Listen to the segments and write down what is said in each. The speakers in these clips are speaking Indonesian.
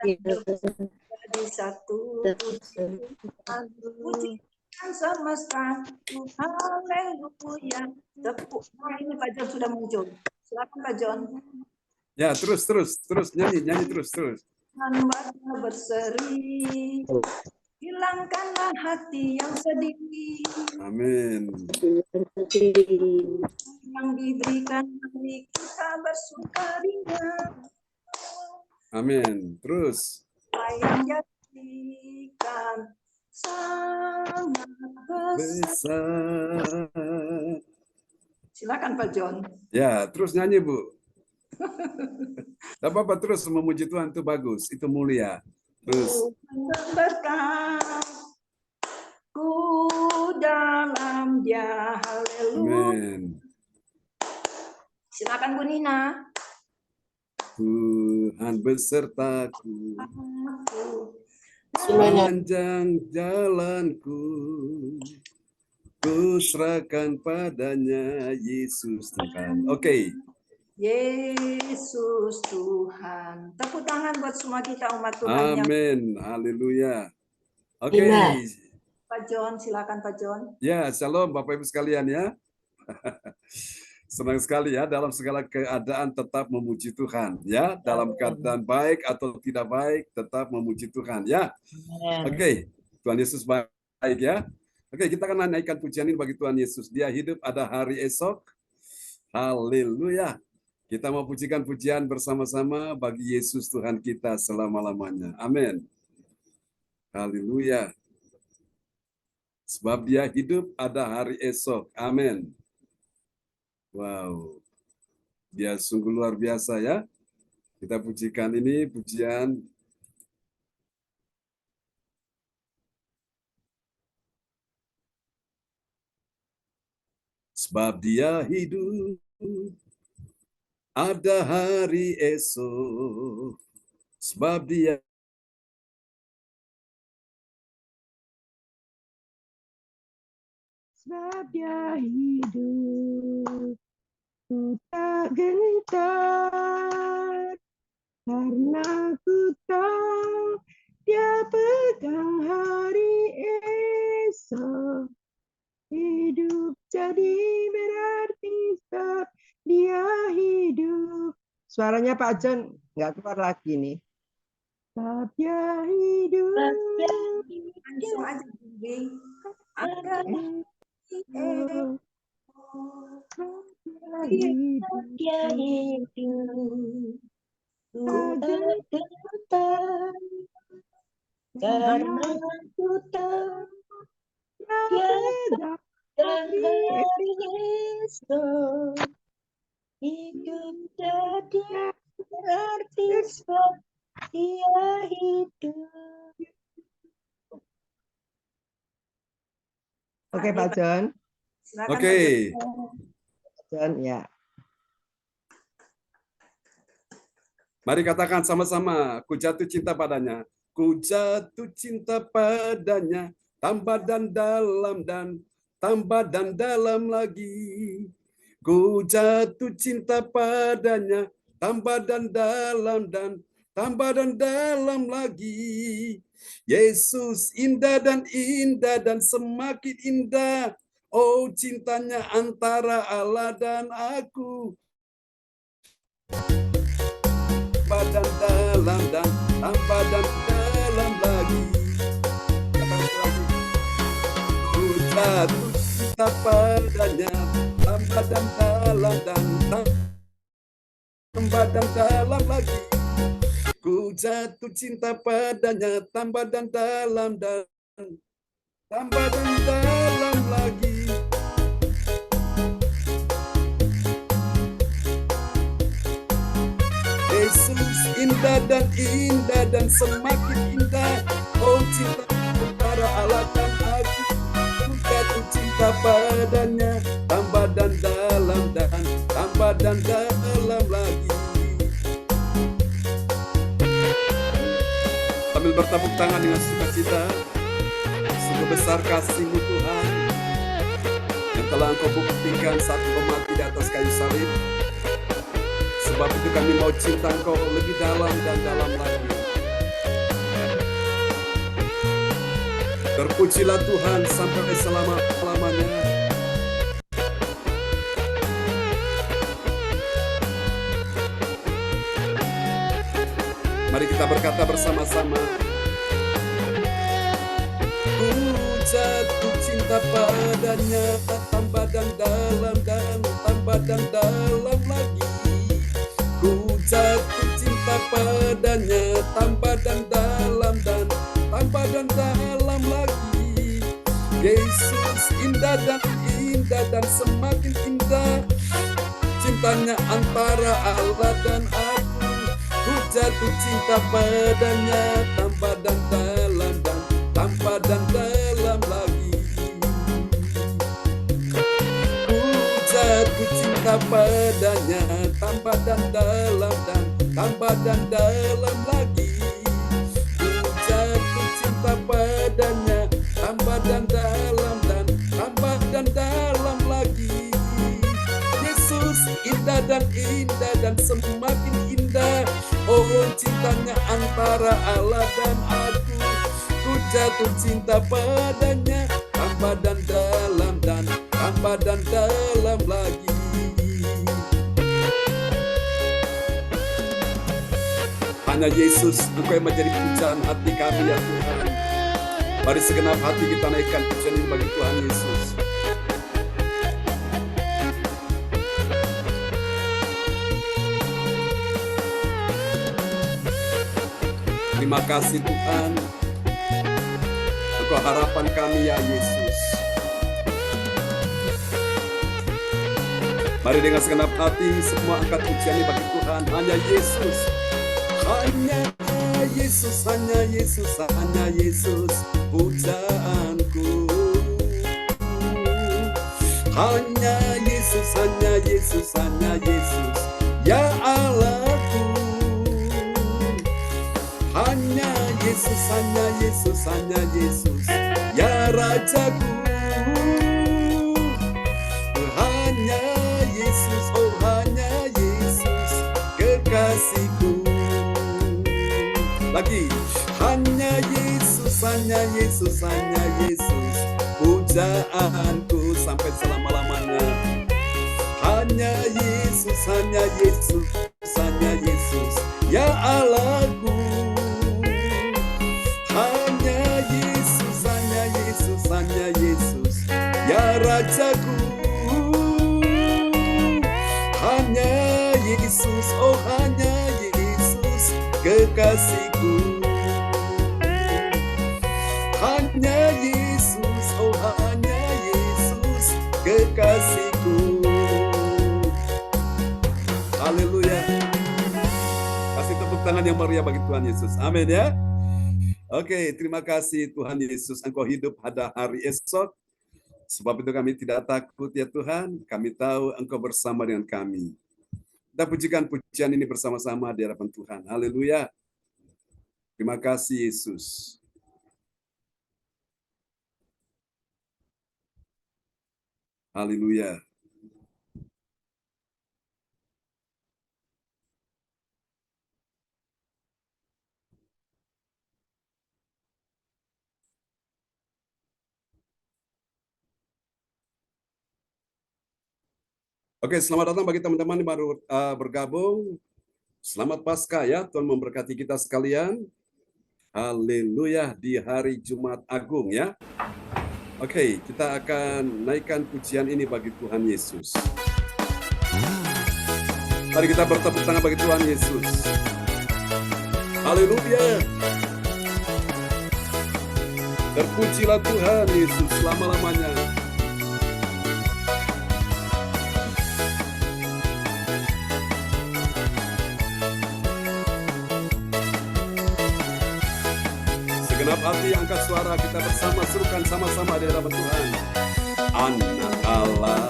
kita jadi satu. Pujikan semesta, haleluya. Tepuk tangan, ini Pak John sudah muncul. Silakan Pak John. Ya, terus nyanyi terus. Hamba berseri, hilangkanlah hati yang sedih. Amin. Yang diberikan hari kita bersukaria. Amin. Terus. Yang jadikan sangat besar. Silakan Pak John. Ya, terus nyanyi Bu. Tidak apa-apa, terus memuji Tuhan itu bagus, itu mulia. Terus. Berkatku dalam Dia, haleluya. Amin. Silakan Bu Nina. Tuhan besertaku sepanjang jalanku, ku serahkan padanya Yesus Tuhan. Oke. Yesus Tuhan. Tepuk tangan buat semua kita umat Tuhan. Amin. Haleluya. Oke. Pak John, silakan Pak John. Ya, shalom Bapak Ibu sekalian ya. Senang sekali ya, dalam segala keadaan tetap memuji Tuhan ya, dalam keadaan baik atau tidak baik tetap memuji Tuhan ya. Oke, Tuhan Yesus baik ya. Oke, kita akan naikkan pujian ini bagi Tuhan Yesus. Dia hidup, ada hari esok. Haleluya. Kita mau pujikan pujian bersama-sama bagi Yesus Tuhan kita selama-lamanya. Amin. Haleluya. Sebab Dia hidup, ada hari esok. Amin. Wow, Dia sungguh luar biasa ya. Kita pujikan ini, pujian. Sebab Dia hidup, ada hari esok. Sebab Dia hidup, ku tak gentar, karena ku tahu Dia pegang hari esok. Hidup jadi berarti sebab Dia hidup. Suaranya Pak John nggak keluar lagi nih. Sebab Dia hidup. Langsung aja, Dia hidup, ku tak gentar, karena ku tahu Dia hari esok. Hidup jadi berarti sebab Dia hidup. Oke Pak John. Oke. John ya. Mari katakan sama-sama, ku jatuh cinta padanya. Ku jatuh cinta padanya, tambah dan dalam lagi. Ku jatuh cinta padanya, tambah dan dalam lagi. Yesus indah dan semakin indah. Oh, cintanya antara Allah dan aku. Tambah dan dalam lagi. Ku jatuh cinta padanya, tambah dan dalam lagi. Ku jatuh cinta padanya, tambah dan dalam lagi. Yesus indah dan semakin indah. Oh, cinta antara Allah dan aku. Ku jatuh cinta padanya, tambah dan dalam lagi. Sambil bertepuk tangan dengan sukacita, sungguh besar kasih-Mu Tuhan, yang telah Engkau buktikan saat Engkau mati di atas kayu salib. Sebab itu kami mau cinta Engkau lebih dalam dan dalam lagi. Terpujilah Tuhan sampai selama-lamanya. Mari kita berkata bersama-sama. Ku jatuh cinta padanya, tambah dan dalam dan tambah dan dalam lagi. Ku jatuh cinta padanya, tambah dan dalam dan tambah dan dalam lagi. Yesus indah dan semakin indah. Cintanya antara Allah dan aku. Ku jatuh cinta padanya, tambah dan dalam dan tambah dan dalam lagi. Ku jatuh cinta padanya, tambah dan dalam dan tambah dan dalam lagi. Ku jatuh cinta padanya, tambah dan dalam dan tambah dan dalam lagi. Yesus indah dan semakin indah. Oh, cintanya antara Allah dan aku. Ku jatuh cinta padanya, tambah dan dalam dan tambah dan dalam lagi. Hanya Yesus, Engkau yang menjadi pujaan hati kami ya Tuhan. Mari segenap hati kita naikkan pujian ini bagi Tuhan Yesus. Terima kasih Tuhan, Engkau harapan kami ya Yesus. Mari dengan segenap hati semua angkat pujian ini bagi Tuhan. Hanya Yesus, hanya Yesus, hanya Yesus, hanya Yesus pujaanku. Hanya Yesus, hanya Yesus, hanya Yesus ya Allahku. Hanya Yesus, hanya Yesus, hanya Yesus ya Rajaku. Hanya Yesus, oh hanya Yesus kekasihku. Lagi, hanya Yesus, hanya Yesus, hanya Yesus pujaanku sampai selama-lamanya. Hanya Yesus, hanya Yesus, hanya Yesus ya Allahku. Hanya Yesus, hanya Yesus, hanya Yesus ya Rajaku. Hanya Yesus, oh hanya Yesus kekasihku. Hanya Yesus, oh hanya Yesus kekasihku. Haleluya. Kasih tepuk tangan yang meriah bagi Tuhan Yesus. Amin ya. Oke, terima kasih Tuhan Yesus, Engkau hidup pada hari esok. Sebab itu kami tidak takut ya Tuhan, kami tahu Engkau bersama dengan kami. Kita pujikan pujian ini bersama-sama di hadapan Tuhan. Haleluya. Terima kasih Yesus. Haleluya. Oke, selamat datang bagi teman-teman yang baru bergabung. Selamat Paskah ya, Tuhan memberkati kita sekalian. Haleluya, di hari Jumat Agung ya. Oke, kita akan naikkan pujian ini bagi Tuhan Yesus. Mari kita bertepuk tangan bagi Tuhan Yesus. Haleluya. Terpujilah Tuhan Yesus selama-lamanya. Segenap hati angkat suara, kita bersama serukan sama-sama di hadapan Tuhan. Anak Allah,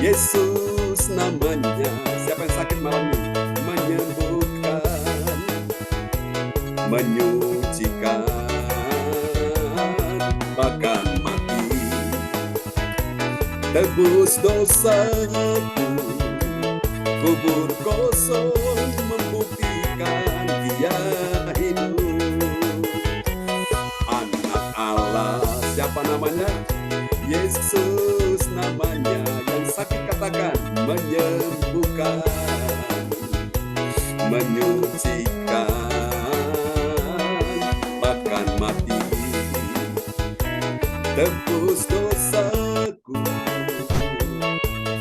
Yesus namanya. Siapa yang sakit malam ini? Menyembuhkan, menyucikan, bahkan mati. Tebus dosaku, ku kubur kosong membuktikan Dia hidup. Anak Allah, siapa namanya? Yesus namanya, yang sakit katakan menyembuhkan, menyucikan, bahkan mati tebus dosaku.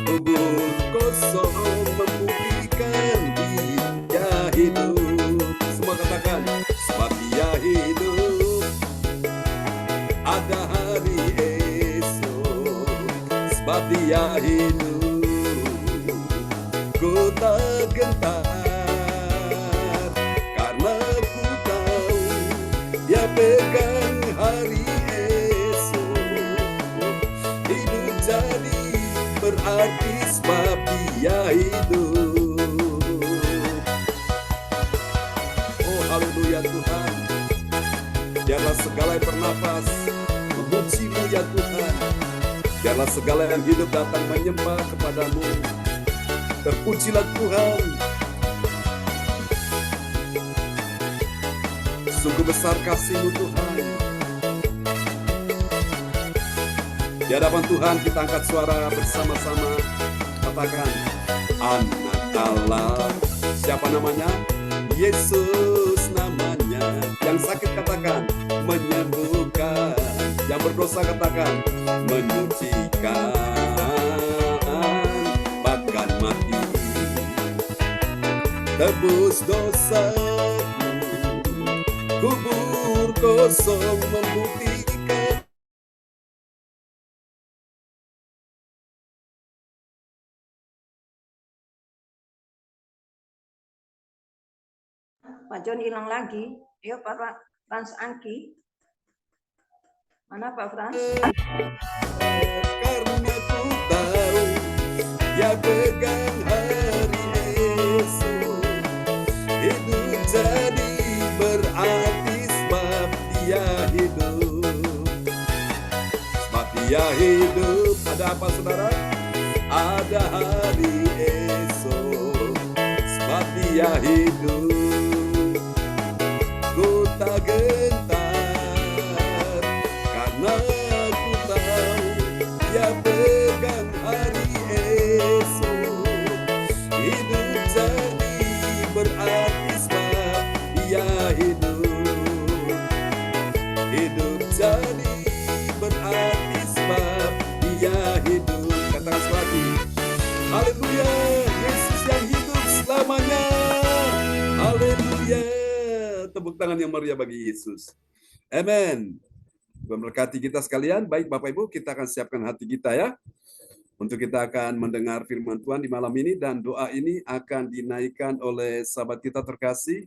Kubur kosong membuktikan Dia hidup. Semua katakan, sebab Dia hidup, ada hari esok. Sebab Dia hidup, ku tak gentar, karena ku tahu Dia pegang hari esok. Hidup jadi berarti sebab Dia hidup. Oh haleluya Tuhan, biarlah segala yang bernafas memuji-Mu ya Tuhan. Biarlah segala yang hidup datang menyembah kepada-Mu. Terpujilah Tuhan. Sungguh besar kasih-Mu Tuhan. Di hadapan Tuhan kita angkat suara bersama-sama. Katakan, anak Allah. Siapa namanya? Yesus namanya. Yang sakit katakan, menyembuhkan. Yang berdosa katakan, menyucikan, bahkan mati tebus dosaku. Kubur kosong membuktikan. Pak John hilang lagi. Ayo Pak Frans Angki. Mana Pak Frans? Karena ku tahu Dia pegang hari esok. Hidup jadi berarti sebab Dia hidup. Sebab Dia hidup. Ada apa saudara? Ada hari esok. Sebab Dia hidup, ku tak gentar, karena ku tahu Dia pegang hari esok. Hidup jadi berarti sebab Dia hidup. Hidup jadi berarti sebab Dia hidup. Katakan sekali lagi, haleluya, Yesus yang hidup selamanya. Haleluya. Tepuk tangan yang meriah bagi Yesus. Amen. Memberkati kita sekalian. Baik Bapak Ibu, kita akan siapkan hati kita ya. Untuk kita akan mendengar firman Tuhan di malam ini. Dan doa ini akan dinaikkan oleh sahabat kita terkasih.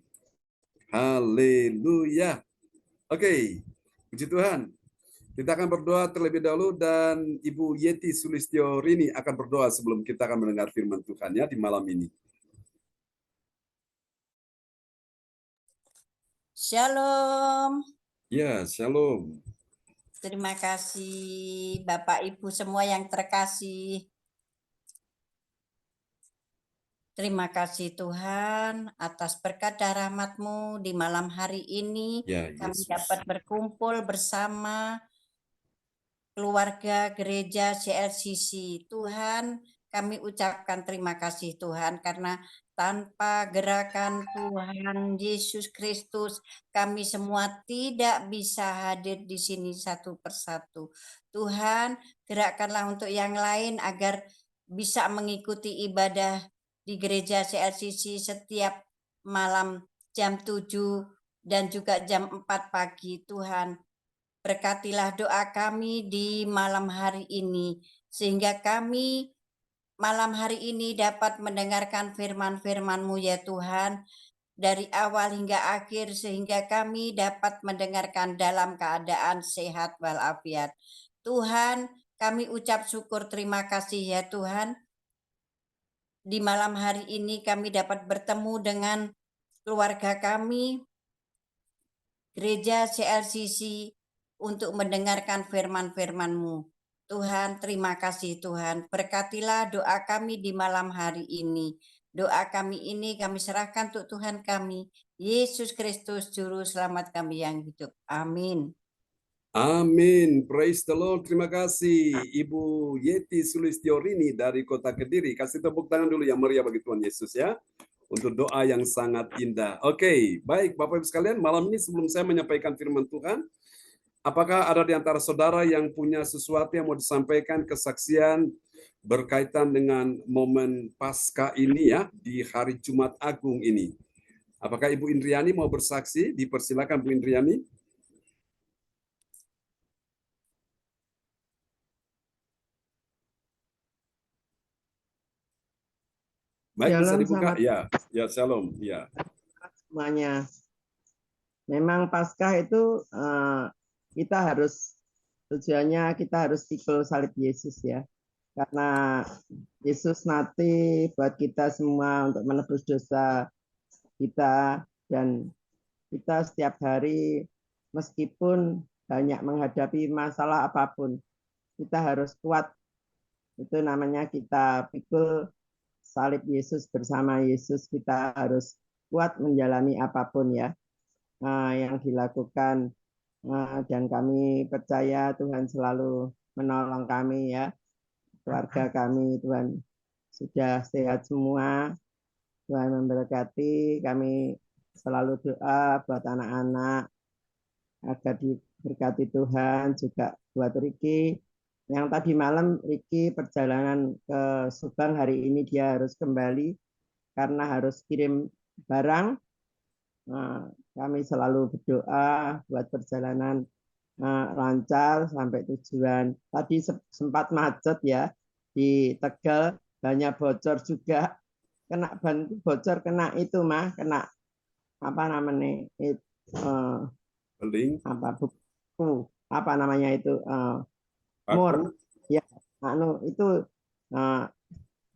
Haleluya. Oke, puji Tuhan. Kita akan berdoa terlebih dahulu dan Ibu Yeti Sulistyo Rini akan berdoa sebelum kita akan mendengar firman Tuhan ya di malam ini. Shalom. Ya, shalom. Terima kasih Bapak Ibu semua yang terkasih. Terima kasih Tuhan atas berkat dan rahmat-Mu di malam hari ini. Ya, Kami Yesus. dapat berkumpul bersama keluarga gereja CLCC. Tuhan, kami ucapkan terima kasih Tuhan karena tanpa gerakan Tuhan Yesus Kristus, kami semua tidak bisa hadir di sini satu persatu. Tuhan, gerakkanlah untuk yang lain agar bisa mengikuti ibadah di gereja CLCC setiap malam jam 7 dan juga jam 4 pagi. Tuhan, berkatilah doa kami di malam hari ini, sehingga kami malam hari ini dapat mendengarkan firman-firman-Mu ya Tuhan, dari awal hingga akhir, sehingga kami dapat mendengarkan dalam keadaan sehat walafiat. Tuhan, kami ucap syukur terima kasih ya Tuhan. Di malam hari ini kami dapat bertemu dengan keluarga kami, gereja CLCC, untuk mendengarkan firman-firman-Mu. Tuhan, terima kasih Tuhan. Berkatilah doa kami di malam hari ini. Doa kami ini kami serahkan untuk Tuhan kami, Yesus Kristus, Juru Selamat kami yang hidup. Amin. Amin. Praise the Lord. Terima kasih Ibu Yeti Sulistiorini dari Kota Kediri. Kasih tepuk tangan dulu yang meriah bagi Tuhan Yesus ya. Untuk doa yang sangat indah. Oke, baik Bapak Ibu sekalian, malam ini sebelum saya menyampaikan firman Tuhan, apakah ada di antara saudara yang punya sesuatu yang mau disampaikan, kesaksian berkaitan dengan momen Paskah ini ya, di hari Jumat Agung ini? Apakah Ibu Indriani mau bersaksi? Dipersilakan Bu Indriani. Baik, bisa Shalom, dibuka? selamat Ya, ya shalom. Ya. semuanya. Memang Paskah itu kita harus, tujuannya kita harus pikul salib Yesus ya. Karena Yesus mati buat kita semua untuk menebus dosa kita, dan kita setiap hari meskipun banyak menghadapi masalah apapun, kita harus kuat. Itu namanya kita pikul salib Yesus, bersama Yesus kita harus kuat menjalani apapun ya yang dilakukan, dan kami percaya Tuhan selalu menolong kami ya, keluarga kami Tuhan sudah sehat semua, Tuhan memberkati, kami selalu doa buat anak-anak agar diberkati Tuhan, juga buat Riki. Yang tadi malam Riki perjalanan ke Subang, hari ini dia harus kembali karena harus kirim barang. Kami selalu berdoa buat perjalanan lancar sampai tujuan. Tadi sempat macet ya di Tegal, banyak bocor juga. Kena ban bocor, kena itu mah, kena apa namanya apa buku, apa namanya itu mur ya, itu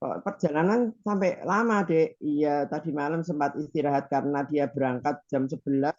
perjalanan sampai lama Dek. Iya, tadi malam sempat istirahat karena dia berangkat jam 11.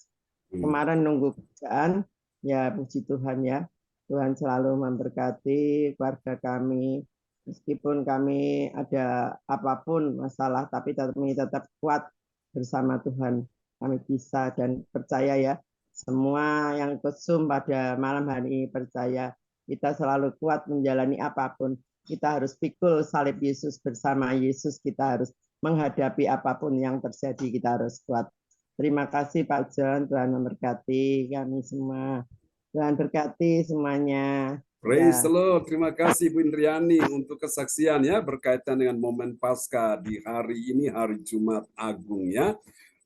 Kemarin nunggu kerjaan. Ya, puji Tuhan ya. Tuhan selalu memberkati keluarga kami. Meskipun kami ada apapun masalah, tapi kami tetap kuat bersama Tuhan. Kami bisa dan percaya ya. Semua yang kesum pada malam hari ini percaya kita selalu kuat menjalani apapun. Kita harus pikul salib Yesus, bersama Yesus kita harus menghadapi apapun yang terjadi, kita harus kuat. Terima kasih Pak John, Tuhan memberkati kami semua. Tuhan berkati semuanya. Praise the Lord. Terima kasih Bu Indriani untuk kesaksian ya berkaitan dengan momen Paskah di hari ini, hari Jumat Agung ya.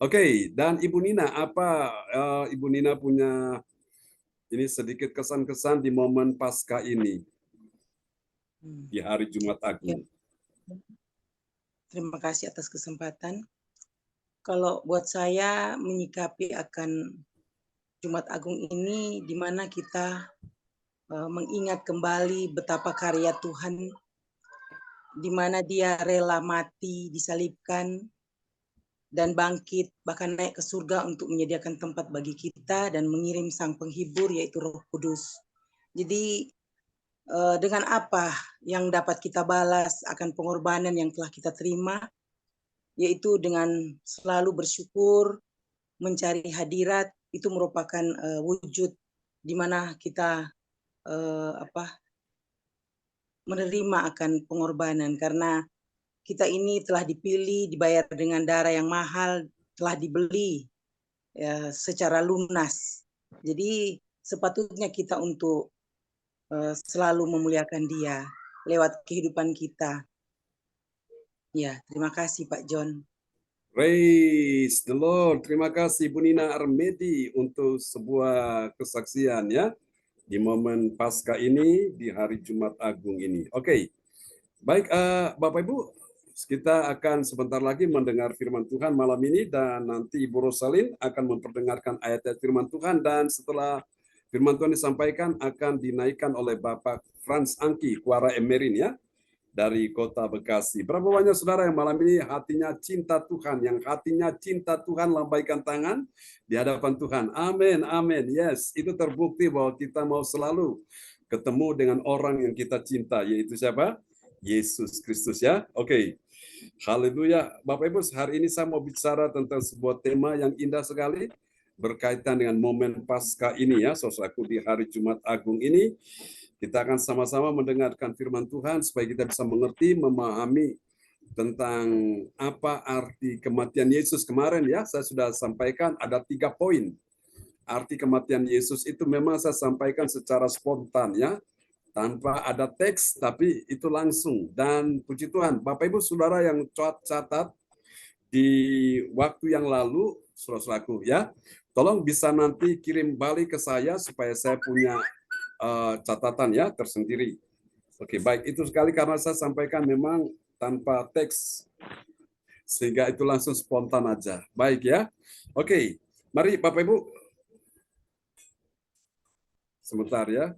Oke, dan Ibu Nina, apa Ibu Nina punya ini sedikit kesan-kesan di momen Paskah ini di hari Jumat Agung? Terima kasih atas kesempatan. Kalau buat saya menyikapi akan Jumat Agung ini, di mana kita mengingat kembali betapa karya Tuhan, di mana Dia rela mati, disalibkan, dan bangkit, bahkan naik ke surga untuk menyediakan tempat bagi kita dan mengirim Sang Penghibur, yaitu Roh Kudus. Jadi dengan apa yang dapat kita balas akan pengorbanan yang telah kita terima, yaitu dengan selalu bersyukur, mencari hadirat, itu merupakan wujud di mana kita menerima akan pengorbanan, karena kita ini telah dipilih, dibayar dengan darah yang mahal, telah dibeli ya, secara lunas. Jadi sepatutnya kita untuk selalu memuliakan Dia lewat kehidupan kita. Ya, terima kasih Pak John. Praise the Lord. Terima kasih Bu Nina Armedi untuk sebuah kesaksian ya di momen Paskah ini di hari Jumat Agung ini. Oke. Baik Bapak Ibu, kita akan sebentar lagi mendengar firman Tuhan malam ini, dan nanti Ibu Rosalin akan memperdengarkan ayat-ayat firman Tuhan, dan setelah firman Tuhan disampaikan akan dinaikkan oleh Bapak Franz Angki Kuara Emerin ya, dari Kota Bekasi. Berapa banyak saudara yang malam ini hatinya cinta Tuhan, yang hatinya cinta Tuhan, lambaikan tangan di hadapan Tuhan. Amin, amin. Yes, itu terbukti bahwa kita mau selalu ketemu dengan orang yang kita cinta, yaitu siapa? Yesus Kristus ya. Oke. Haleluya. Bapak Ibu, hari ini saya mau bicara tentang sebuah tema yang indah sekali berkaitan dengan momen Paskah ini ya, saudaraku, di hari Jumat Agung ini. Kita akan sama-sama mendengarkan firman Tuhan supaya kita bisa mengerti, memahami tentang apa arti kematian Yesus kemarin ya. Saya sudah sampaikan ada 3 poin. Arti kematian Yesus itu memang saya sampaikan secara spontan ya. Tanpa ada teks, tapi itu langsung. Dan puji Tuhan, Bapak Ibu Saudara yang catat di waktu yang lalu, saudaraku ya, tolong bisa nanti kirim balik ke saya supaya saya punya catatan ya tersendiri. Oke, baik, itu sekali karena saya sampaikan memang tanpa teks, sehingga itu langsung spontan aja. Baik ya. Oke, mari Bapak Ibu. Sebentar ya.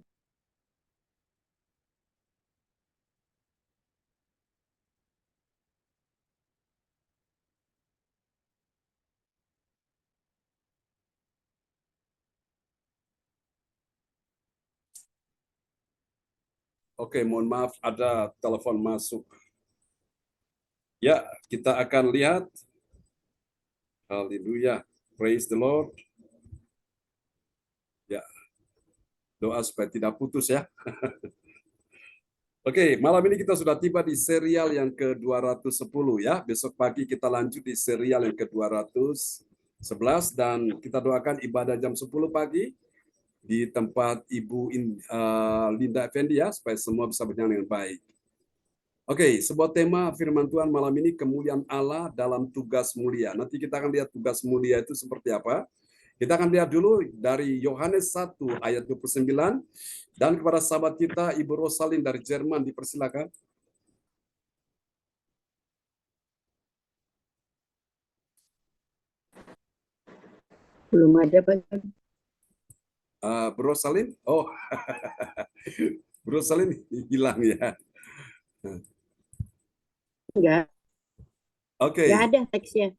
Oke, mohon maaf ada telepon masuk. Ya, kita akan lihat. Haleluya. Praise the Lord. Ya, doa supaya tidak putus ya. Oke, malam ini kita sudah tiba di serial yang ke-210 ya. Besok pagi kita lanjut di serial yang ke-211 dan kita doakan ibadah jam 10 pagi di tempat Ibu Linda Effendi ya, supaya semua bisa berjalan dengan baik. Oke, sebuah tema firman Tuhan malam ini, kemuliaan Allah dalam tugas mulia. Nanti kita akan lihat tugas mulia itu seperti apa. Kita akan lihat dulu dari Yohanes 1 ayat 29. Dan kepada sahabat kita, Ibu Rosalin dari Jerman, dipersilakan. Belum ada, Pak. Bu Rosalin? Oh, Bu Rosalin hilang ya. Enggak. Oke. Enggak ada teksnya.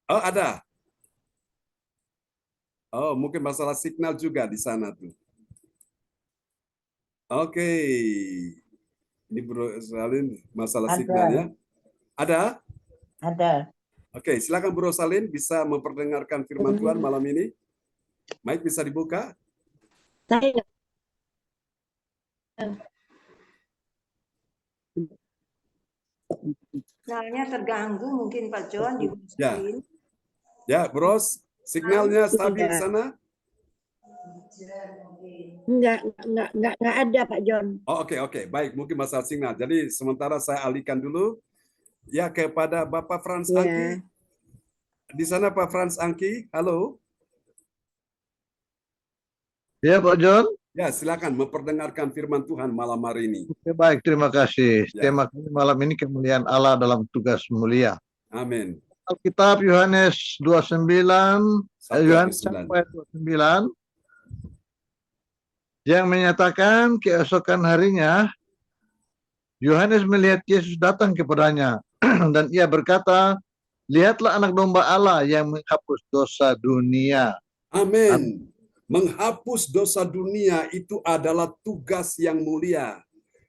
Oh, ada. Oh, mungkin masalah signal juga di sana tuh. Oke. Ini Bro Salin masalah signal ya. Ada? Ada. Oke, silakan Bro Salin bisa memperdengarkan firman Tuhan malam ini. Mic bisa dibuka? Saya Sinyalnya terganggu mungkin Pak John di Ya. screen. Ya, Bros. Signalnya stabil di sana? enggak ada, Pak John. Oh, oke. Baik, mungkin masalah signal. Jadi sementara saya alihkan dulu ya kepada Bapak Frans Ya. Angki. Di sana Pak Frans Angki, halo. Ya, Pak John. Ya, silakan memperdengarkan firman Tuhan malam hari ini. Oke, baik, terima kasih. Ya. Tema kami malam ini kemuliaan Allah dalam tugas mulia. Amin. Alkitab Yohanes 29, Yohanes 1:9. 29 yang menyatakan keesokan harinya Yohanes melihat Yesus datang kepadanya dan ia berkata, "Lihatlah anak domba Allah yang menghapus dosa dunia." Amin. Menghapus dosa dunia itu adalah tugas yang mulia.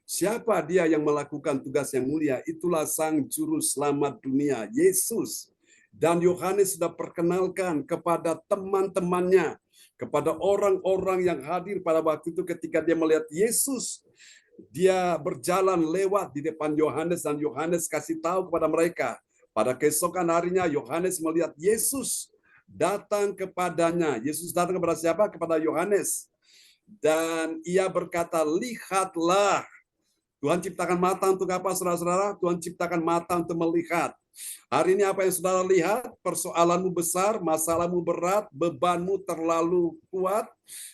Siapa dia yang melakukan tugas yang mulia? Itulah Sang Juru Selamat dunia, Yesus. Dan Yohanes sudah perkenalkan kepada teman-temannya, kepada orang-orang yang hadir pada waktu itu ketika dia melihat Yesus. Dia berjalan lewat di depan Yohanes dan Yohanes kasih tahu kepada mereka. Pada keesokan harinya Yohanes melihat Yesus datang kepadanya. Yesus datang kepada siapa? Kepada Yohanes. Dan ia berkata, "Lihatlah." Tuhan ciptakan mata untuk apa, saudara-saudara? Tuhan ciptakan mata untuk melihat. Hari ini apa yang saudara lihat? Persoalanmu besar, masalahmu berat, bebanmu terlalu kuat,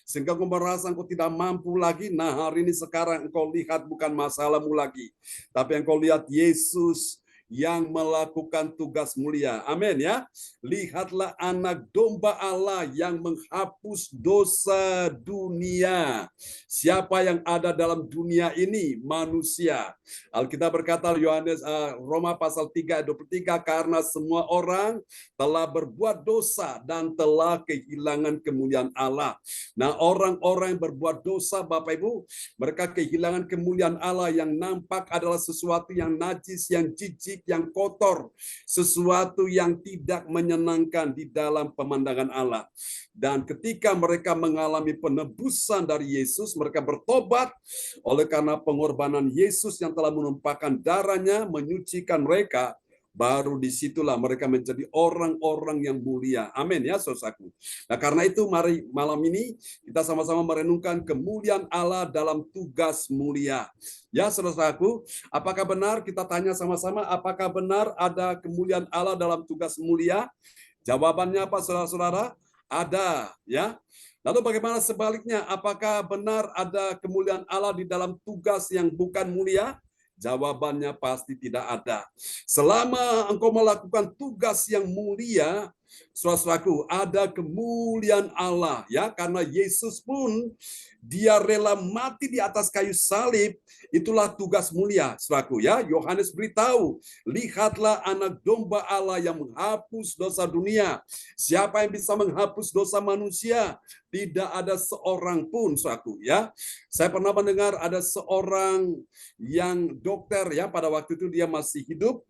sehingga engkau merasa engkau tidak mampu lagi. Nah, hari ini sekarang engkau lihat bukan masalahmu lagi, tapi engkau lihat Yesus yang melakukan tugas mulia. Amin ya. Lihatlah anak domba Allah yang menghapus dosa dunia. Siapa yang ada dalam dunia ini? Manusia. Alkitab berkata Yohanes Roma pasal 3 ayat 23, karena semua orang telah berbuat dosa dan telah kehilangan kemuliaan Allah. Nah, orang-orang yang berbuat dosa, Bapak Ibu, mereka kehilangan kemuliaan Allah. Yang nampak adalah sesuatu yang najis, yang jijik, salib yang kotor, sesuatu yang tidak menyenangkan di dalam pemandangan Allah. Dan ketika mereka mengalami penebusan dari Yesus, mereka bertobat oleh karena pengorbanan Yesus yang telah menumpahkan darahnya menyucikan mereka. Baru disitulah mereka menjadi orang-orang yang mulia. Amin ya saudaraku. Nah karena itu mari malam ini kita sama-sama merenungkan kemuliaan Allah dalam tugas mulia. Ya saudaraku, apakah benar, kita tanya sama-sama, apakah benar ada kemuliaan Allah dalam tugas mulia? Jawabannya apa saudara-saudara? Ada ya. Lalu bagaimana sebaliknya? Apakah benar ada kemuliaan Allah di dalam tugas yang bukan mulia? Jawabannya pasti tidak ada. Selama engkau melakukan tugas yang mulia, saudaraku, ada kemuliaan Allah ya, karena Yesus pun dia rela mati di atas kayu salib, itulah tugas mulia, saudaraku ya. Yohanes beritahu, lihatlah anak domba Allah yang menghapus dosa dunia. Siapa yang bisa menghapus dosa manusia? Tidak ada seorang pun, saudaraku ya. Saya pernah mendengar ada seorang yang dokter ya, pada waktu itu dia masih hidup.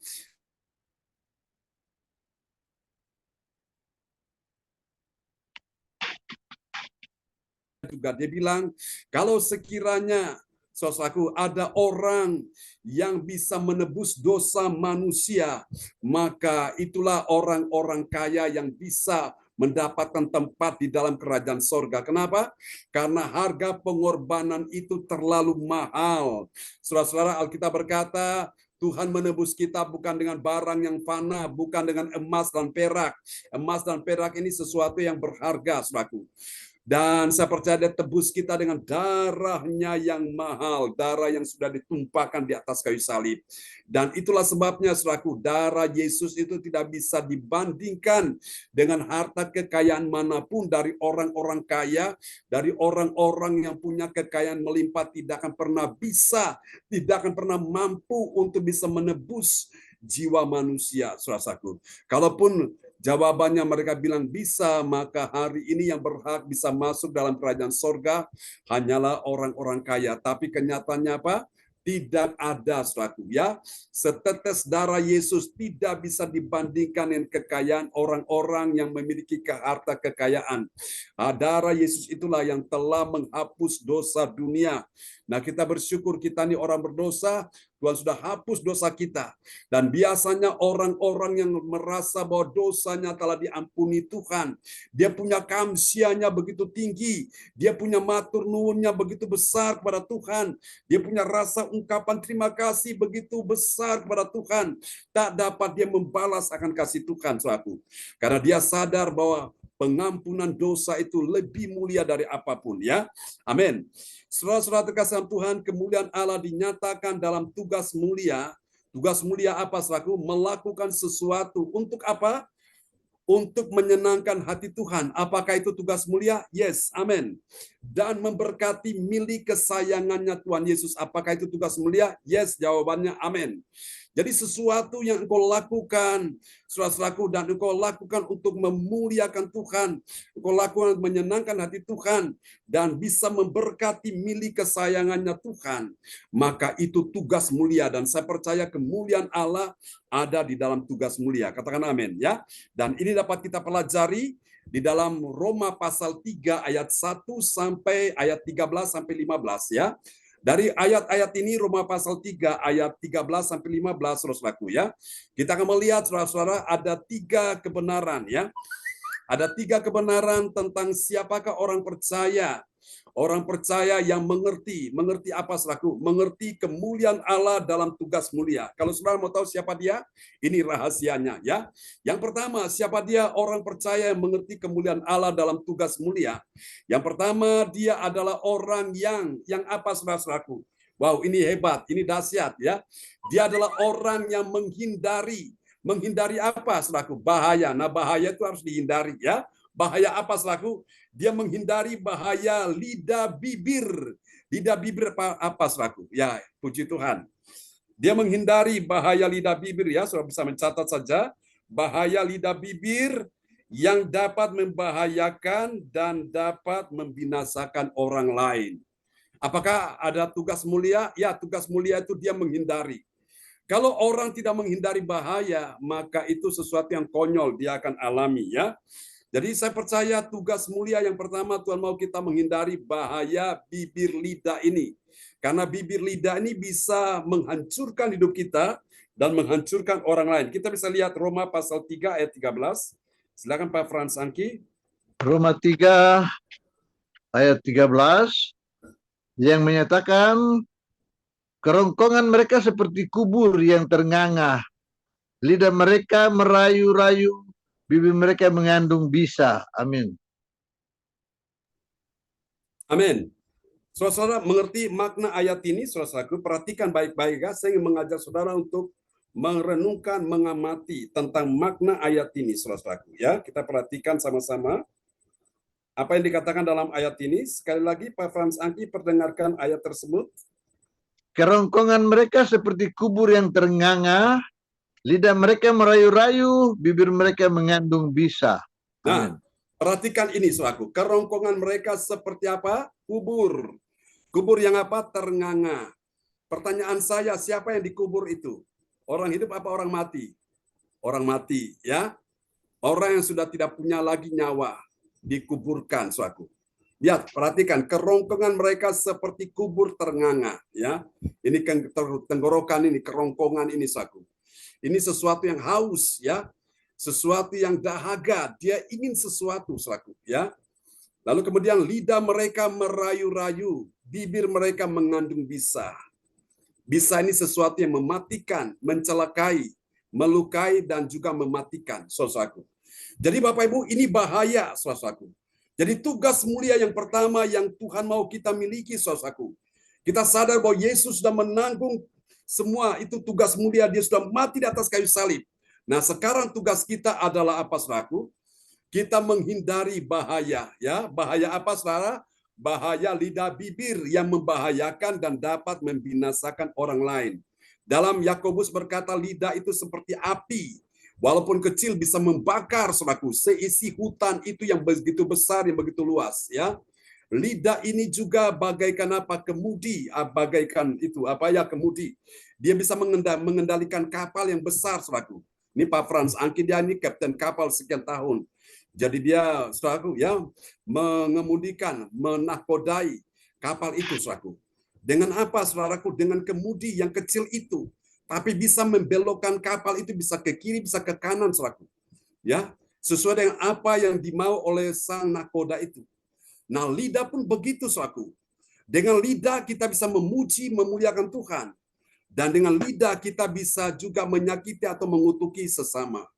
Juga dia bilang, kalau sekiranya saudaraku ada orang yang bisa menebus dosa manusia, maka itulah orang-orang kaya yang bisa mendapatkan tempat di dalam kerajaan sorga. Kenapa? Karena harga pengorbanan itu terlalu mahal. Saudara-saudara, Alkitab berkata, Tuhan menebus kita bukan dengan barang yang fana, bukan dengan emas dan perak. Emas dan perak ini sesuatu yang berharga, saudaraku. Dan saya percaya dia tebus kita dengan darahnya yang mahal, darah yang sudah ditumpahkan di atas kayu salib. Dan itulah sebabnya, saudaraku, darah Yesus itu tidak bisa dibandingkan dengan harta kekayaan manapun dari orang-orang kaya, dari orang-orang yang punya kekayaan melimpah, tidak akan pernah bisa, tidak akan pernah mampu untuk bisa menebus jiwa manusia, saudaraku. Kalaupun jawabannya mereka bilang bisa, maka hari ini yang berhak bisa masuk dalam kerajaan sorga hanyalah orang-orang kaya. Tapi kenyataannya apa? Tidak ada, saudaraku ya. Setetes darah Yesus tidak bisa dibandingkan dengan kekayaan orang-orang yang memiliki harta kekayaan. Darah Yesus itulah yang telah menghapus dosa dunia. Nah, kita bersyukur kita ini orang berdosa, Tuhan sudah hapus dosa kita. Dan biasanya orang-orang yang merasa bahwa dosanya telah diampuni Tuhan, dia punya kamsianya begitu tinggi, dia punya matur nuwunnya begitu besar kepada Tuhan, dia punya rasa ungkapan terima kasih begitu besar kepada Tuhan, tak dapat dia membalas akan kasih Tuhan, saudaraku. Karena dia sadar bahwa pengampunan dosa itu lebih mulia dari apapun ya. Amin. Saudara-saudara terkasih Tuhan, kemuliaan Allah dinyatakan dalam tugas mulia. Tugas mulia apa, saudaraku? Melakukan sesuatu untuk apa? Untuk menyenangkan hati Tuhan. Apakah itu tugas mulia? Yes, amin. Dan memberkati milik kesayangannya Tuhan Yesus. Apakah itu tugas mulia? Yes, jawabannya amin. Jadi sesuatu yang engkau lakukan, saudara-saudaraku, dan engkau lakukan untuk memuliakan Tuhan, engkau lakukan menyenangkan hati Tuhan, dan bisa memberkati milik kesayangannya Tuhan, maka itu tugas mulia. Dan saya percaya kemuliaan Allah ada di dalam tugas mulia. Katakan amin ya. Dan ini dapat kita pelajari di dalam Roma pasal 3 ayat 1 sampai ayat 13 sampai 15 ya. Dari ayat-ayat ini Roma pasal 3 ayat 13 sampai 15 saudaraku ya. Kita akan melihat saudara-saudara ada 3 kebenaran ya. Ada 3 kebenaran tentang siapakah orang percaya. Orang percaya yang mengerti apa saudaraku? Mengerti kemuliaan Allah dalam tugas mulia. Kalau saudara mau tahu siapa dia, ini rahasianya ya. Yang pertama, siapa dia orang percaya yang mengerti kemuliaan Allah dalam tugas mulia? Yang pertama, dia adalah orang yang apa saudara-saudaraku? Wow, ini hebat, ini dahsyat ya. Dia adalah orang yang menghindari apa saudaraku? Bahaya. Nah, bahaya itu harus dihindari ya. Bahaya apa saudaraku? Dia menghindari bahaya lidah bibir. Lidah bibir apa saudaraku? Ya, puji Tuhan. Dia menghindari bahaya lidah bibir ya, saudara bisa mencatat saja. Bahaya lidah bibir yang dapat membahayakan dan dapat membinasakan orang lain. Apakah ada tugas mulia? Ya, tugas mulia itu dia menghindari. Kalau orang tidak menghindari bahaya, maka itu sesuatu yang konyol dia akan alami ya. Jadi saya percaya tugas mulia yang pertama Tuhan mau kita menghindari bahaya bibir lidah ini. Karena bibir lidah ini bisa menghancurkan hidup kita dan menghancurkan orang lain. Kita bisa lihat Roma pasal 3 ayat 13. Silakan Pak Frans Angki. Roma 3 ayat 13 yang menyatakan kerongkongan mereka seperti kubur yang ternganga. Lidah mereka merayu-rayu, bibir mereka mengandung bisa. Amin. Amin. Saudara mengerti makna ayat ini, saudaraku, perhatikan baik-baik ya. Saya ingin mengajak saudara untuk merenungkan, mengamati tentang makna ayat ini, saudaraku ya. Kita perhatikan sama-sama apa yang dikatakan dalam ayat ini. Sekali lagi Pak Frans Angki perdengarkan ayat tersebut. Kerongkongan mereka seperti kubur yang ternganga, lidah mereka merayu-rayu, bibir mereka mengandung bisa. Nah, perhatikan ini, saudaraku. Kerongkongan mereka seperti apa? Kubur. Kubur yang apa? Ternganga. Pertanyaan saya, siapa yang dikubur itu? Orang hidup apa orang mati? Orang mati, ya. Orang yang sudah tidak punya lagi nyawa dikuburkan, saudaraku. Lihat, perhatikan, kerongkongan mereka seperti kubur ternganga, ya. Ini tenggorokan ini, kerongkongan ini, saudaraku. Ini sesuatu yang haus, ya. Sesuatu yang dahaga, dia ingin sesuatu, saudaraku, ya. Lalu kemudian lidah mereka merayu-rayu, bibir mereka mengandung bisa. Bisa ini sesuatu yang mematikan, mencelakai, melukai, dan juga mematikan, saudaraku. Jadi Bapak Ibu, ini bahaya, saudaraku. Jadi tugas mulia yang pertama yang Tuhan mau kita miliki, saudaraku. Kita sadar bahwa Yesus sudah menanggung semua itu tugas mulia, dia sudah mati di atas kayu salib. Nah, sekarang tugas kita adalah apa, saudaraku? Kita menghindari bahaya, ya. Bahaya apa, saudara? Bahaya lidah bibir yang membahayakan dan dapat membinasakan orang lain. Dalam Yakobus berkata lidah itu seperti api. Walaupun kecil bisa membakar, saudaraku, seisi hutan itu yang begitu besar, yang begitu luas, ya. Lidah ini juga bagaikan apa? Kemudi, bagaikan itu apa ya kemudi. Dia bisa mengendalikan kapal yang besar, saudaraku. Ini Pak Frans Angki, dia ini kapten kapal sekian tahun. Jadi dia, saudaraku, ya, mengemudikan, menakodai kapal itu, saudaraku. Dengan apa, saudaraku? Dengan kemudi yang kecil itu. Tapi bisa membelokkan kapal itu bisa ke kiri, bisa ke kanan, saudaraku. Ya, sesuai dengan apa yang dimau oleh sang nakoda itu. Nah, lidah pun begitu, saudaraku. Dengan lidah kita bisa memuji, memuliakan Tuhan. Dan dengan lidah kita bisa juga menyakiti atau mengutuki sesama.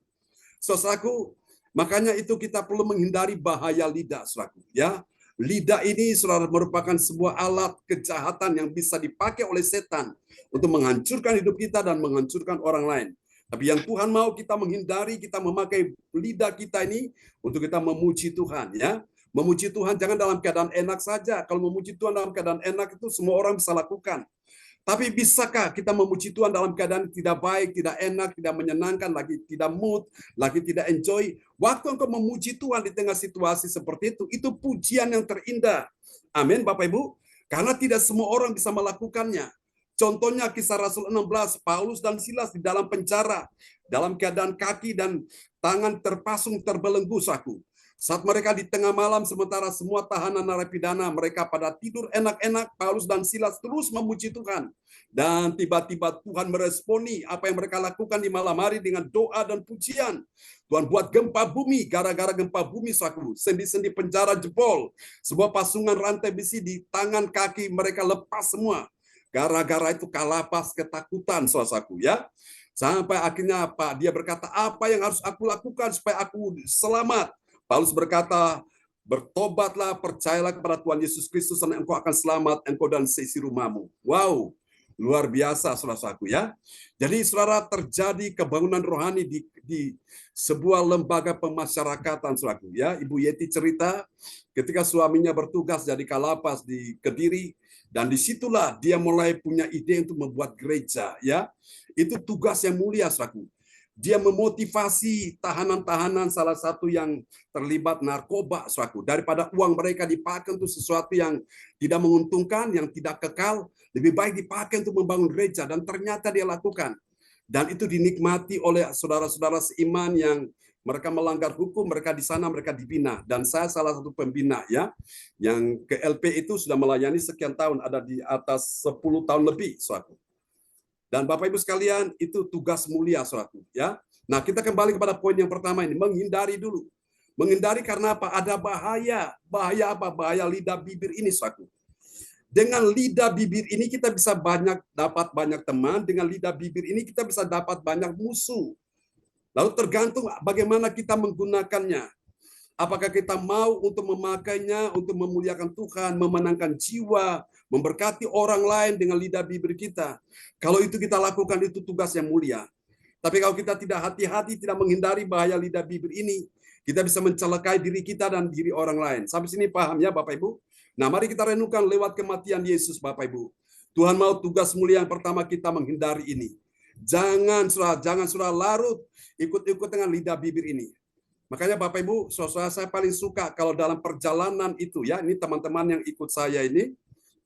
Saudaraku, makanya itu kita perlu menghindari bahaya lidah, saudaraku. Ya, lidah ini, saudara, merupakan sebuah alat kejahatan yang bisa dipakai oleh setan untuk menghancurkan hidup kita dan menghancurkan orang lain. Tapi yang Tuhan mau kita menghindari, kita memakai lidah kita ini untuk kita memuji Tuhan, ya. Memuji Tuhan jangan dalam keadaan enak saja. Kalau memuji Tuhan dalam keadaan enak itu semua orang bisa lakukan. Tapi bisakah kita memuji Tuhan dalam keadaan tidak baik, tidak enak, tidak menyenangkan, lagi tidak mood, lagi tidak enjoy? Waktu engkau memuji Tuhan di tengah situasi seperti itu pujian yang terindah. Amin, Bapak Ibu. Karena tidak semua orang bisa melakukannya. Contohnya Kisah Rasul 16, Paulus dan Silas di dalam penjara, dalam keadaan kaki dan tangan terpasung terbelenggu, saku. Saat mereka di tengah malam, sementara semua tahanan narapidana mereka pada tidur enak-enak, Paulus dan Silas terus memuji Tuhan. Dan tiba-tiba Tuhan meresponi apa yang mereka lakukan di malam hari dengan doa dan pujian. Tuhan buat gempa bumi, gara-gara gempa bumi, saku. Sendi-sendi penjara jebol. Sebuah pasungan rantai besi di tangan kaki mereka lepas semua. Gara-gara itu kalapas ketakutan, saudaraku, ya. Sampai akhirnya apa? Dia berkata, apa yang harus aku lakukan supaya aku selamat? Paulus berkata, bertobatlah, percayalah kepada Tuhan Yesus Kristus, dan engkau akan selamat, engkau dan seisi rumahmu. Wow, luar biasa, saudaraku, ya. Jadi, saudara, terjadi kebangunan rohani di sebuah lembaga pemasyarakatan, saudaraku, ya. Ibu Yeti cerita, ketika suaminya bertugas jadi kalapas di Kediri, dan disitulah dia mulai punya ide untuk membuat gereja, ya. Itu tugas yang mulia, saudaraku. Dia memotivasi tahanan-tahanan salah satu yang terlibat narkoba, saudaraku. Daripada uang mereka dipakai untuk sesuatu yang tidak menguntungkan, yang tidak kekal, lebih baik dipakai untuk membangun gereja. Dan ternyata dia lakukan. Dan itu dinikmati oleh saudara-saudara seiman yang mereka melanggar hukum, mereka di sana, mereka dibina. Dan saya salah satu pembina ya, yang ke LP itu sudah melayani sekian tahun, ada di atas 10 tahun lebih, saudaraku. Dan Bapak Ibu sekalian, itu tugas mulia, saudaraku. Ya. Nah, kita kembali kepada poin yang pertama ini, menghindari dulu. Menghindari karena apa? Ada bahaya. Bahaya apa? Bahaya lidah bibir ini, saudaraku. Dengan lidah bibir ini kita bisa dapat banyak teman, dengan lidah bibir ini kita bisa dapat banyak musuh. Lalu tergantung bagaimana kita menggunakannya. Apakah kita mau untuk memakainya, untuk memuliakan Tuhan, memenangkan jiwa, memberkati orang lain dengan lidah bibir kita. Kalau itu kita lakukan, itu tugas yang mulia. Tapi kalau kita tidak hati-hati, tidak menghindari bahaya lidah bibir ini, kita bisa mencelakai diri kita dan diri orang lain. Sampai sini paham ya Bapak Ibu? Nah, mari kita renungkan lewat kematian Yesus, Bapak Ibu. Tuhan mau tugas mulia yang pertama kita menghindari ini. Jangan surah larut ikut-ikut dengan lidah bibir ini. Makanya Bapak Ibu, saudara saya paling suka kalau dalam perjalanan itu ya, ini teman-teman yang ikut saya ini,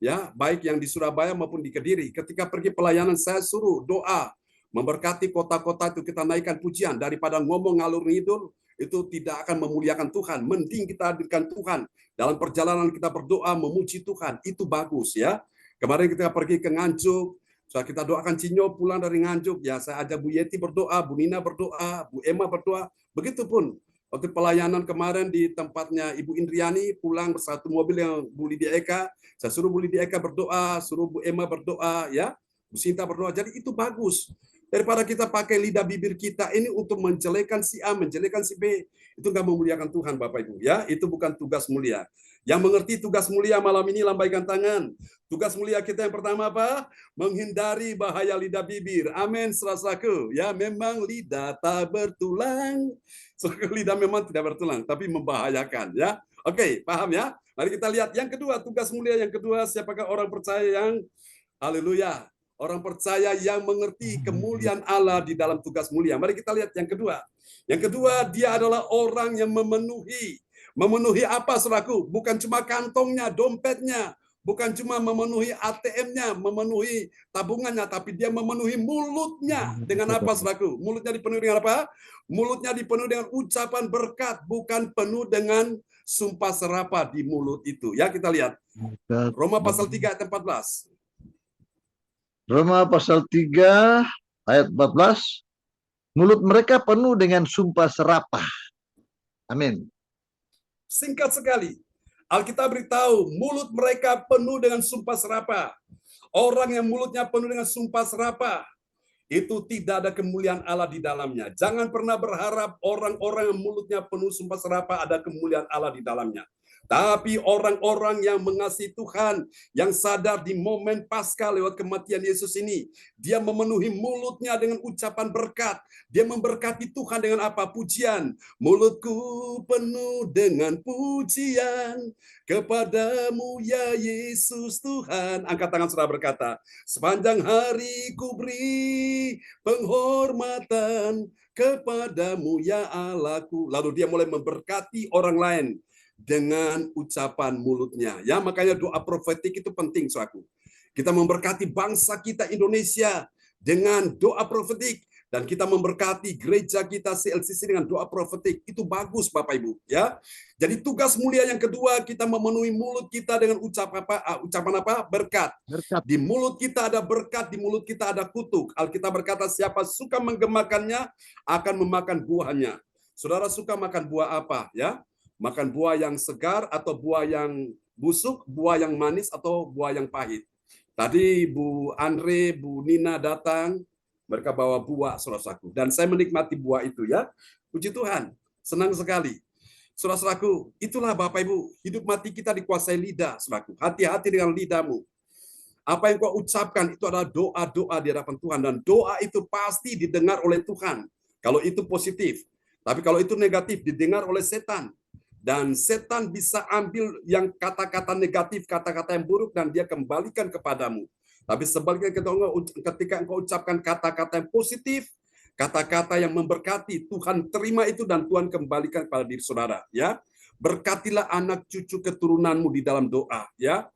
ya, baik yang di Surabaya maupun di Kediri. Ketika pergi pelayanan saya suruh doa, memberkati kota-kota itu, kita naikkan pujian daripada ngomong ngalur ngidul. Itu tidak akan memuliakan Tuhan. Mending kita hadirkan Tuhan. Dalam perjalanan kita berdoa, memuji Tuhan. Itu bagus ya. Kemarin kita pergi ke Nganjuk. Kita doakan Cinyo pulang dari Nganjuk. Ya, saya ajak Bu Yeti berdoa, Bu Nina berdoa, Bu Emma berdoa. Begitupun. Waktu pelayanan kemarin di tempatnya Ibu Indriani, pulang bersatu mobil yang Bu Lydia Eka. Saya suruh Bu Lydia Eka berdoa, suruh Bu Emma berdoa. Ya, Bu Sinta berdoa. Jadi itu bagus. Daripada kita pakai lidah bibir kita ini untuk menjelekan si A, menjelekan si B, itu nggak memuliakan Tuhan, Bapak Ibu. Ya, itu bukan tugas mulia. Yang mengerti tugas mulia malam ini lambaikan tangan. Tugas mulia kita yang pertama apa? Menghindari bahaya lidah bibir. Amin, saudaraku. Ya, memang lidah tak bertulang. Lidah memang tidak bertulang, tapi membahayakan. Ya, oke, paham ya? Mari kita lihat yang kedua, tugas mulia yang kedua. Siapakah orang percaya yang haleluya? Orang percaya yang mengerti kemuliaan Allah di dalam tugas mulia. Mari kita lihat yang kedua. Yang kedua, dia adalah orang yang memenuhi. Memenuhi apa, saudaraku? Bukan cuma kantongnya, dompetnya. Bukan cuma memenuhi ATM-nya, memenuhi tabungannya, tapi dia memenuhi mulutnya. Dengan apa, saudaraku? Mulutnya dipenuhi dengan apa? Mulutnya dipenuhi dengan ucapan berkat, bukan penuh dengan sumpah serapah di mulut itu. Ya, kita lihat. Roma pasal 3 ayat 14. Roma pasal 3 ayat 14. Mulut mereka penuh dengan sumpah serapah. Amin. Singkat sekali. Alkitab beritahu, mulut mereka penuh dengan sumpah serapah. Orang yang mulutnya penuh dengan sumpah serapah, itu tidak ada kemuliaan Allah di dalamnya. Jangan pernah berharap orang-orang yang mulutnya penuh sumpah serapah ada kemuliaan Allah di dalamnya. Tapi orang-orang yang mengasihi Tuhan, yang sadar di momen Paskah lewat kematian Yesus ini, dia memenuhi mulutnya dengan ucapan berkat. Dia memberkati Tuhan dengan apa? Pujian. Mulutku penuh dengan pujian kepadamu ya Yesus Tuhan. Angkat tangan saudara berkata, sepanjang hari ku beri penghormatan kepadamu ya Allahku. Lalu dia mulai memberkati orang lain dengan ucapan mulutnya. Ya, makanya doa profetik itu penting, saudaraku. Kita memberkati bangsa kita Indonesia dengan doa profetik, dan kita memberkati gereja kita CLCC dengan doa profetik. Itu bagus, Bapak Ibu, ya. Jadi tugas mulia yang kedua, kita memenuhi mulut kita dengan ucapan apa? Berkat. Di mulut kita ada berkat, di mulut kita ada kutuk. Alkitab berkata, siapa suka menggemakannya akan memakan buahnya. Saudara suka makan buah apa, ya? Makan buah yang segar atau buah yang busuk, buah yang manis atau buah yang pahit. Tadi Bu Andre, Bu Nina datang, mereka bawa buah, saudaraku. Dan saya menikmati buah itu ya. Puji Tuhan, senang sekali. Saudaraku, itulah Bapak Ibu, hidup mati kita dikuasai lidah, saudaraku. Hati-hati dengan lidahmu. Apa yang kau ucapkan itu adalah doa-doa di hadapan Tuhan. Dan doa itu pasti didengar oleh Tuhan. Kalau itu positif. Tapi kalau itu negatif, didengar oleh setan. Dan setan bisa ambil yang kata-kata negatif, kata-kata yang buruk, dan dia kembalikan kepadamu. Tapi sebaliknya ketika engkau ucapkan kata-kata yang positif, kata-kata yang memberkati, Tuhan terima itu dan Tuhan kembalikan kepada diri saudara. Ya, berkatilah anak cucu keturunanmu di dalam doa. Ya,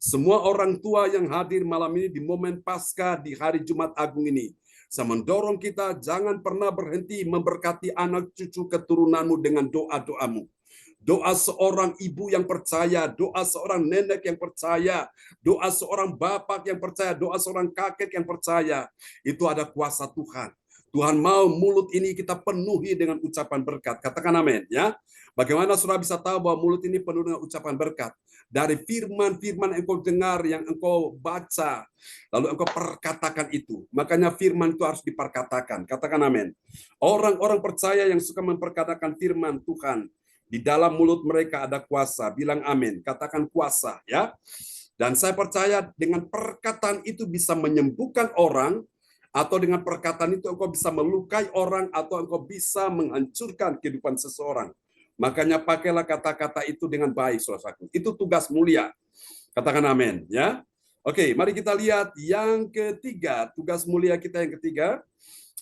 semua orang tua yang hadir malam ini di momen Paskah di hari Jumat Agung ini, Saya mendorong kita jangan pernah berhenti memberkati anak cucu keturunanmu dengan doa-doamu. Doa seorang ibu yang percaya, doa seorang nenek yang percaya, doa seorang bapak yang percaya, doa seorang kakek yang percaya. Itu ada kuasa Tuhan. Tuhan mau mulut ini kita penuhi dengan ucapan berkat. Katakan amin ya. Bagaimana saudara bisa tahu bahwa mulut ini penuh dengan ucapan berkat? Dari firman-firman yang engkau dengar, yang engkau baca, lalu engkau perkatakan itu. Makanya firman itu harus diperkatakan. Katakan amin. Orang-orang percaya yang suka memperkatakan firman Tuhan, di dalam mulut mereka ada kuasa. Bilang amin. Katakan kuasa ya. Dan saya percaya dengan perkataan itu bisa menyembuhkan orang, atau dengan perkataan itu engkau bisa melukai orang, atau engkau bisa menghancurkan kehidupan seseorang. Makanya pakailah kata-kata itu dengan baik, saudaraku. Itu tugas mulia. Katakan amin ya. Oke, mari kita lihat yang ketiga. Tugas mulia kita yang ketiga.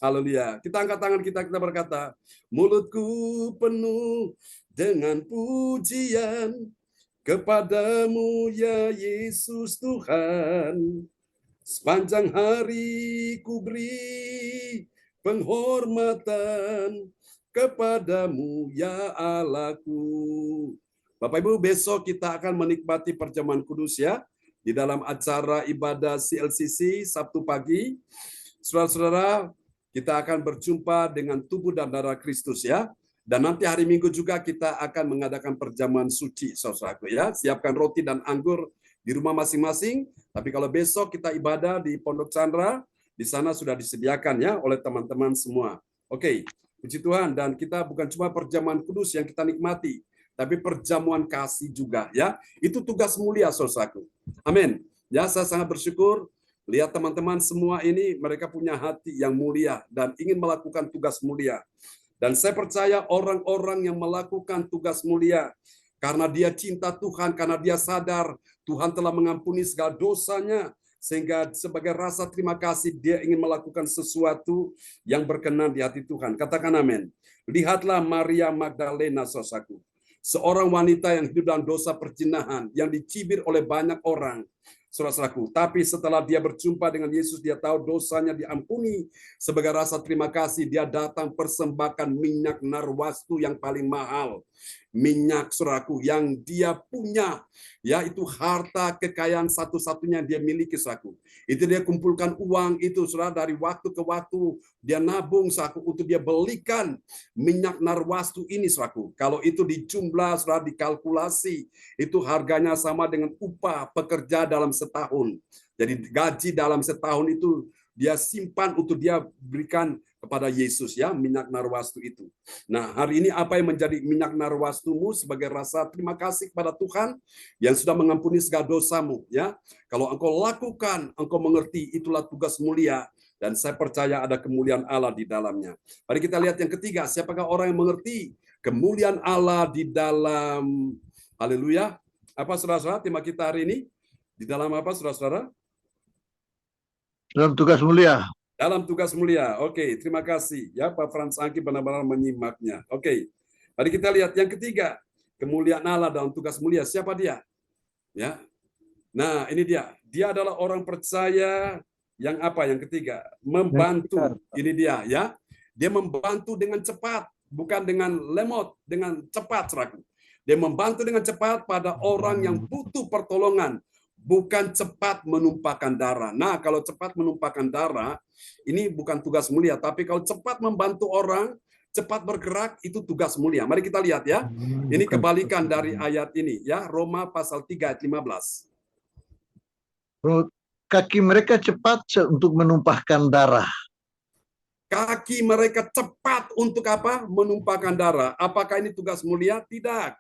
Haleluya. Kita angkat tangan kita berkata, mulutku penuh dengan pujian kepadamu ya Yesus Tuhan. Sepanjang hari ku beri penghormatan kepadamu ya Allahku. Bapak Ibu, besok kita akan menikmati perjamuan kudus ya, di dalam acara ibadah CLCC Sabtu pagi. Saudara-saudara, kita akan berjumpa dengan tubuh dan darah Kristus ya. Dan nanti hari Minggu juga kita akan mengadakan perjamuan suci, saudaraku ya. Siapkan roti dan anggur di rumah masing-masing. Tapi kalau besok kita ibadah di Pondok Chandra, di sana sudah disediakan ya oleh teman-teman semua. Oke, puji Tuhan. Dan kita bukan cuma perjamuan kudus yang kita nikmati, tapi perjamuan kasih juga ya. Itu tugas mulia, saudaraku. Amin. Ya, saya sangat bersyukur lihat teman-teman semua ini, mereka punya hati yang mulia dan ingin melakukan tugas mulia. Dan saya percaya orang-orang yang melakukan tugas mulia karena dia cinta Tuhan, karena dia sadar Tuhan telah mengampuni segala dosanya, sehingga sebagai rasa terima kasih dia ingin melakukan sesuatu yang berkenan di hati Tuhan. Katakan amin. Lihatlah Maria Magdalena, saudaraku. Seorang wanita yang hidup dalam dosa perzinahan, yang dicibir oleh banyak orang. Saudara-saudaraku, tapi setelah dia berjumpa dengan Yesus, dia tahu dosanya diampuni. Sebagai rasa terima kasih, dia datang persembahkan minyak narwastu yang paling mahal. Minyak, saudaraku, yang dia punya, ya, itu harta kekayaan satu-satunya yang dia miliki, saudaraku. Itu dia kumpulkan uang itu, saudara, dari waktu ke waktu dia nabung, saudaraku, untuk dia belikan minyak narwastu ini, saudaraku. Kalau itu dijumlah, saudara, dikalkulasi, itu harganya sama dengan upah pekerja dalam setahun. Jadi gaji dalam setahun itu dia simpan untuk dia berikan kepada Yesus ya, minyak narwastu itu. Nah, hari ini apa yang menjadi minyak narwastumu sebagai rasa terima kasih kepada Tuhan yang sudah mengampuni segala dosamu ya. Kalau engkau lakukan, engkau mengerti, itulah tugas mulia dan saya percaya ada kemuliaan Allah di dalamnya. Mari kita lihat yang ketiga, siapakah orang yang mengerti kemuliaan Allah di dalam, haleluya. Apa saudara-saudara tema kita hari ini? Di dalam apa saudara-saudara? Dalam tugas mulia. Dalam tugas mulia. Oke, terima kasih ya Pak Frans Angki benar-benar menyimaknya. Oke. Mari kita lihat yang ketiga, kemuliaan Allah dalam tugas mulia. Siapa dia? Ya. Nah, ini dia. Dia adalah orang percaya yang apa? Yang ketiga, membantu. Ini dia ya. Dia membantu dengan cepat, bukan dengan lemot, dengan cepat, saudaraku. Dia membantu dengan cepat pada orang yang butuh pertolongan. Bukan cepat menumpahkan darah. Nah, kalau cepat menumpahkan darah, ini bukan tugas mulia. Tapi kalau cepat membantu orang, cepat bergerak, itu tugas mulia. Mari kita lihat ya. Ini kebalikan dari ayat ini ya. Roma pasal 3 ayat 15. Kaki mereka cepat untuk menumpahkan darah. Kaki mereka cepat untuk apa? Menumpahkan darah. Apakah ini tugas mulia? Tidak.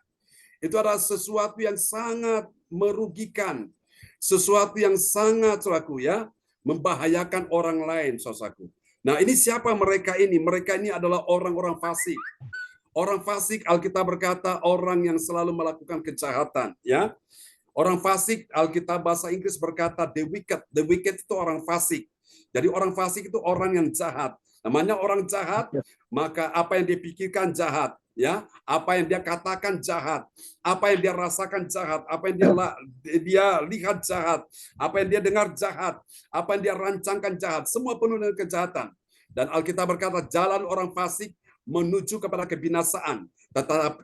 Itu adalah sesuatu yang sangat merugikan. Sesuatu yang sangat, saudaraku ya, membahayakan orang lain, saudaraku. Nah, ini siapa mereka ini? Mereka ini adalah orang-orang fasik. Orang fasik, Alkitab berkata, orang yang selalu melakukan kejahatan, ya. Orang fasik, Alkitab bahasa Inggris berkata the wicked. The wicked itu orang fasik. Jadi orang fasik itu orang yang jahat. Namanya orang jahat, maka apa yang dipikirkan jahat. ya. Apa yang dia katakan jahat, apa yang dia rasakan jahat, apa yang dia lihat jahat, apa yang dia dengar jahat, apa yang dia rancangkan jahat, semua penuh dengan kejahatan. Dan Alkitab berkata, jalan orang fasik menuju kepada kebinasaan,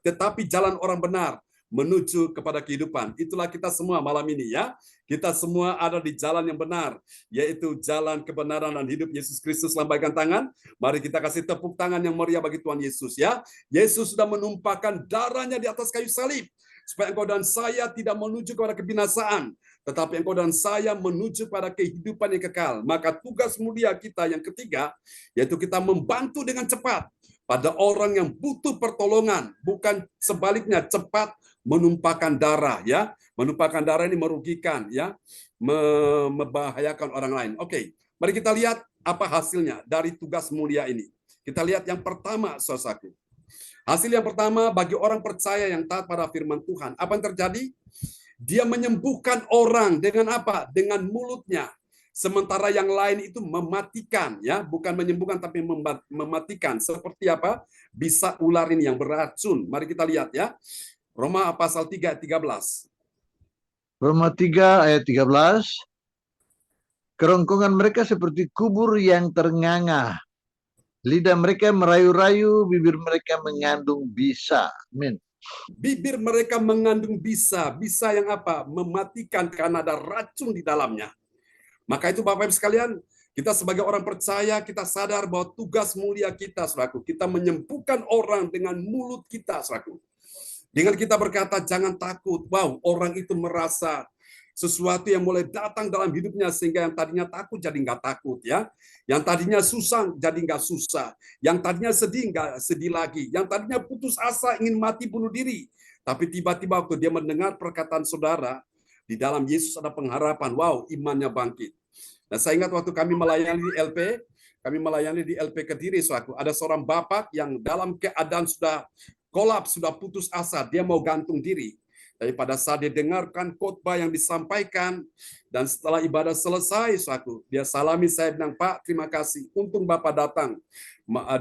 tetapi jalan orang benar menuju kepada kehidupan. Itulah kita semua malam ini ya. Kita semua ada di jalan yang benar, yaitu jalan kebenaran dan hidup Yesus Kristus. Lambaikan tangan. Mari kita kasih tepuk tangan yang meriah bagi Tuhan Yesus ya. Yesus sudah menumpahkan darahnya di atas kayu salib supaya engkau dan saya tidak menuju kepada kebinasaan, tetapi engkau dan saya menuju pada kehidupan yang kekal. Maka tugas mulia kita yang ketiga, yaitu kita membantu dengan cepat pada orang yang butuh pertolongan, bukan sebaliknya cepat menumpahkan darah ya. Menumpahkan darah ini merugikan ya, membahayakan orang lain. Oke, mari kita lihat apa hasilnya dari tugas mulia ini. Kita lihat yang pertama, saudaraku. Hasil yang pertama bagi orang percaya yang taat pada firman Tuhan, apa yang terjadi? Dia menyembuhkan orang dengan apa? Dengan mulutnya. Sementara yang lain itu mematikan, ya, bukan menyembuhkan tapi mematikan. Seperti apa? Bisa ular ini yang beracun. Mari kita lihat ya. Roma pasal 3 ayat 13. Roma 3 ayat 13. Kerongkongan mereka seperti kubur yang ternganga. Lidah mereka merayu-rayu, bibir mereka mengandung bisa. Amin. Bibir mereka mengandung bisa. Bisa yang apa? Mematikan karena ada racun di dalamnya. Maka itu Bapak Ibu sekalian, kita sebagai orang percaya, kita sadar bahwa tugas mulia kita, saudaraku, kita menyembuhkan orang dengan mulut kita, saudaraku. Dengan kita berkata, jangan takut. Wow, orang itu merasa sesuatu yang mulai datang dalam hidupnya, sehingga yang tadinya takut jadi nggak takut, ya. Yang tadinya susah jadi nggak susah. Yang tadinya sedih nggak sedih lagi. Yang tadinya putus asa ingin mati bunuh diri. Tapi tiba-tiba waktu dia mendengar perkataan saudara, di dalam Yesus ada pengharapan. Wow, imannya bangkit. Nah, saya ingat waktu kami melayani di LP Kediri, saudaraku, ada seorang bapak yang dalam keadaan sudah kolaps, sudah putus asa, dia mau gantung diri. Tapi pada saat dia dengarkan khotbah yang disampaikan, dan setelah ibadah selesai, saudaraku, dia salami saya, bilang, Pak, terima kasih, untung Bapak datang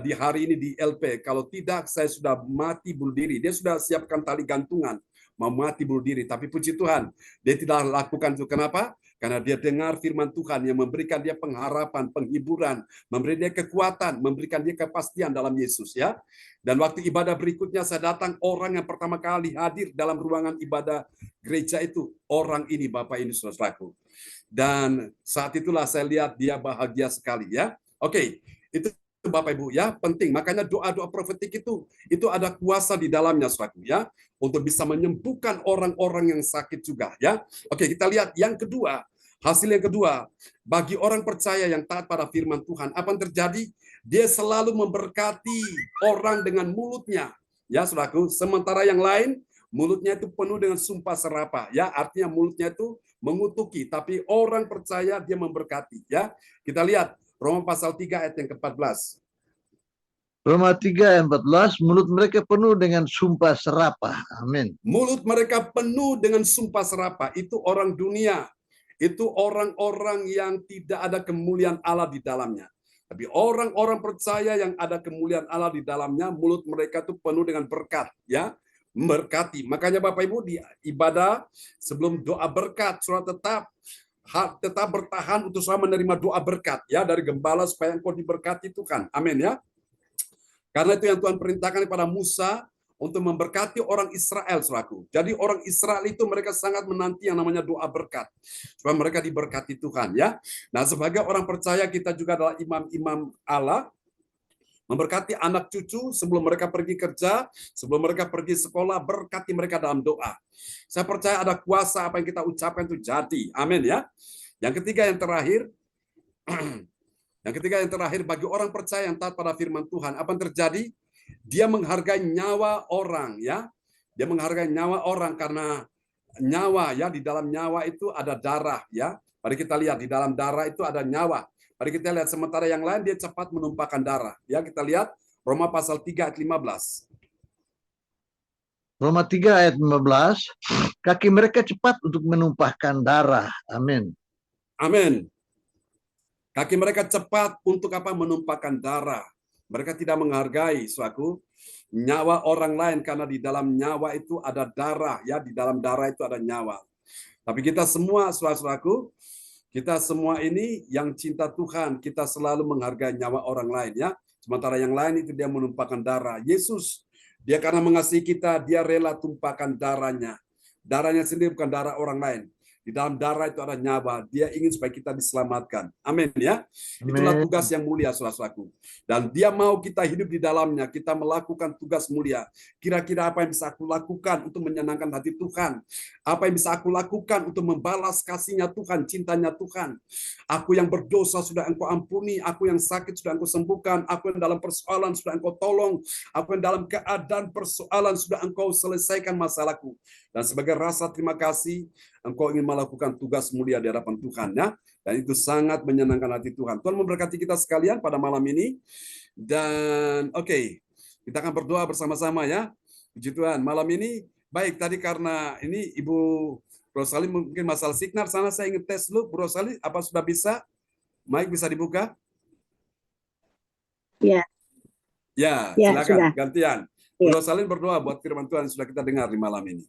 di hari ini di LP, kalau tidak saya sudah mati bunuh diri. Dia sudah siapkan tali gantungan, mau mati bunuh diri, tapi puji Tuhan, dia tidak lakukan itu. Kenapa? Karena dia dengar firman Tuhan yang memberikan dia pengharapan, penghiburan, memberi dia kekuatan, memberikan dia kepastian dalam Yesus, ya. Dan waktu ibadah berikutnya saya datang, orang yang pertama kali hadir dalam ruangan ibadah gereja itu, orang ini, Bapak ini, saudaraku. Dan saat itulah saya lihat dia bahagia sekali, ya. Oke, itu Bapak Ibu ya, penting. Makanya doa-doa profetik itu ada kuasa di dalamnya, saudaraku, ya, untuk bisa menyembuhkan orang-orang yang sakit juga, ya. Oke, kita lihat yang kedua. Hasil yang kedua, bagi orang percaya yang taat pada firman Tuhan, apa yang terjadi? Dia selalu memberkati orang dengan mulutnya, ya, saudaraku. Sementara yang lain, mulutnya itu penuh dengan sumpah serapah, ya. Artinya mulutnya itu mengutuki, tapi orang percaya dia memberkati, ya. Kita lihat Roma pasal 3 ayat yang ke-14. Roma 3 ayat 14, mulut mereka penuh dengan sumpah serapah. Amin. Mulut mereka penuh dengan sumpah serapah. Itu orang dunia. Itu orang-orang yang tidak ada kemuliaan Allah di dalamnya. Tapi orang-orang percaya yang ada kemuliaan Allah di dalamnya, mulut mereka itu penuh dengan berkat, ya. Memberkati. Makanya Bapak Ibu di ibadah sebelum doa berkat, saudara tetap bertahan untuk saudara menerima doa berkat, ya, dari gembala supaya engkau diberkati Tuhan. Amin, ya. Karena itu yang Tuhan perintahkan kepada Musa untuk memberkati orang Israel, saudaraku. Jadi orang Israel itu mereka sangat menanti yang namanya doa berkat, supaya mereka diberkati Tuhan, ya. Nah, sebagai orang percaya kita juga adalah imam-imam Allah, memberkati anak cucu sebelum mereka pergi kerja, sebelum mereka pergi sekolah, berkati mereka dalam doa. Saya percaya ada kuasa apa yang kita ucapkan itu jadi. Amin, ya. Yang ketiga yang terakhir, bagi orang percaya yang taat pada firman Tuhan, apa yang terjadi? Dia menghargai nyawa orang, ya. Dia menghargai nyawa orang karena nyawa, ya, di dalam nyawa itu ada darah, ya. Mari kita lihat di dalam darah itu ada nyawa. Mari kita lihat sementara yang lain dia cepat menumpahkan darah. Ya, kita lihat Roma pasal 3 ayat 15. Roma 3 ayat 15, kaki mereka cepat untuk menumpahkan darah. Amin. Amin. Kaki mereka cepat untuk apa? Menumpahkan darah. Mereka tidak menghargai suatu nyawa orang lain karena di dalam nyawa itu ada darah, ya, di dalam darah itu ada nyawa. Tapi kita semua, saudaraku, kita semua ini yang cinta Tuhan, kita selalu menghargai nyawa orang lain, ya. Sementara yang lain itu dia menumpahkan darah. Yesus, dia karena mengasihi kita, dia rela tumpahkan darahnya. Darahnya sendiri bukan darah orang lain. Di dalam darah itu ada nyawa. Dia ingin supaya kita diselamatkan. Amin, ya. Itulah Amin. tugas yang mulia, saudaraku. Dan dia mau kita hidup di dalamnya. Kita melakukan tugas mulia. Kira-kira apa yang bisa aku lakukan untuk menyenangkan hati Tuhan? Apa yang bisa aku lakukan untuk membalas kasihnya Tuhan, cintanya Tuhan? Aku yang berdosa sudah Engkau ampuni. Aku yang sakit sudah Engkau sembuhkan. Aku yang dalam persoalan sudah Engkau tolong. Aku yang dalam keadaan persoalan sudah Engkau selesaikan masalahku. Dan sebagai rasa terima kasih, Engkau ingin melakukan tugas mulia di hadapan Tuhan, ya. Dan itu sangat menyenangkan hati Tuhan. Tuhan memberkati kita sekalian pada malam ini. Dan oke, kita akan berdoa bersama-sama, ya. Puji Tuhan. Malam ini baik, tadi karena ini Ibu Rosali mungkin masalah signal sana, saya ingin tes dulu. Bu Rosali, apa sudah bisa? Mic bisa dibuka? Ya. Ya, Ya, silakan sudah. gantian. Bu Ya. Rosali berdoa buat firman Tuhan yang sudah kita dengar di malam ini.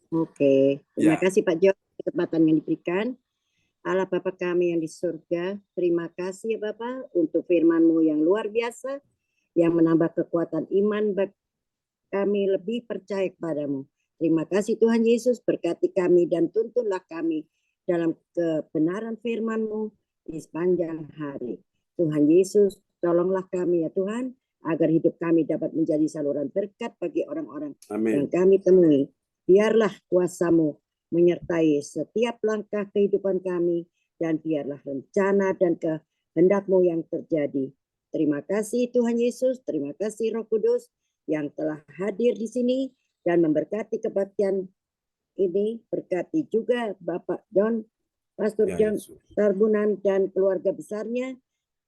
Oke, terima Ya. kasih Pak John kesempatan yang diberikan. Allah Bapa kami yang di surga, terima kasih ya Bapa untuk firman-Mu yang luar biasa, yang menambah kekuatan iman bagi kami lebih percaya kepadamu. Terima kasih Tuhan Yesus, berkati kami dan tuntunlah kami dalam kebenaran firman-Mu di sepanjang hari. Tuhan Yesus, tolonglah kami ya Tuhan, agar hidup kami dapat menjadi saluran berkat bagi orang-orang yang Amin. kami temui. Biarlah kuasa-Mu menyertai setiap langkah kehidupan kami, dan biarlah rencana dan kehendak-Mu yang terjadi. Terima kasih Tuhan Yesus, terima kasih Roh Kudus yang telah hadir di sini dan memberkati kebaktian ini. Berkati juga Bapak John, Pastor Ya, John Yesus. Tarbunan dan keluarga besarnya.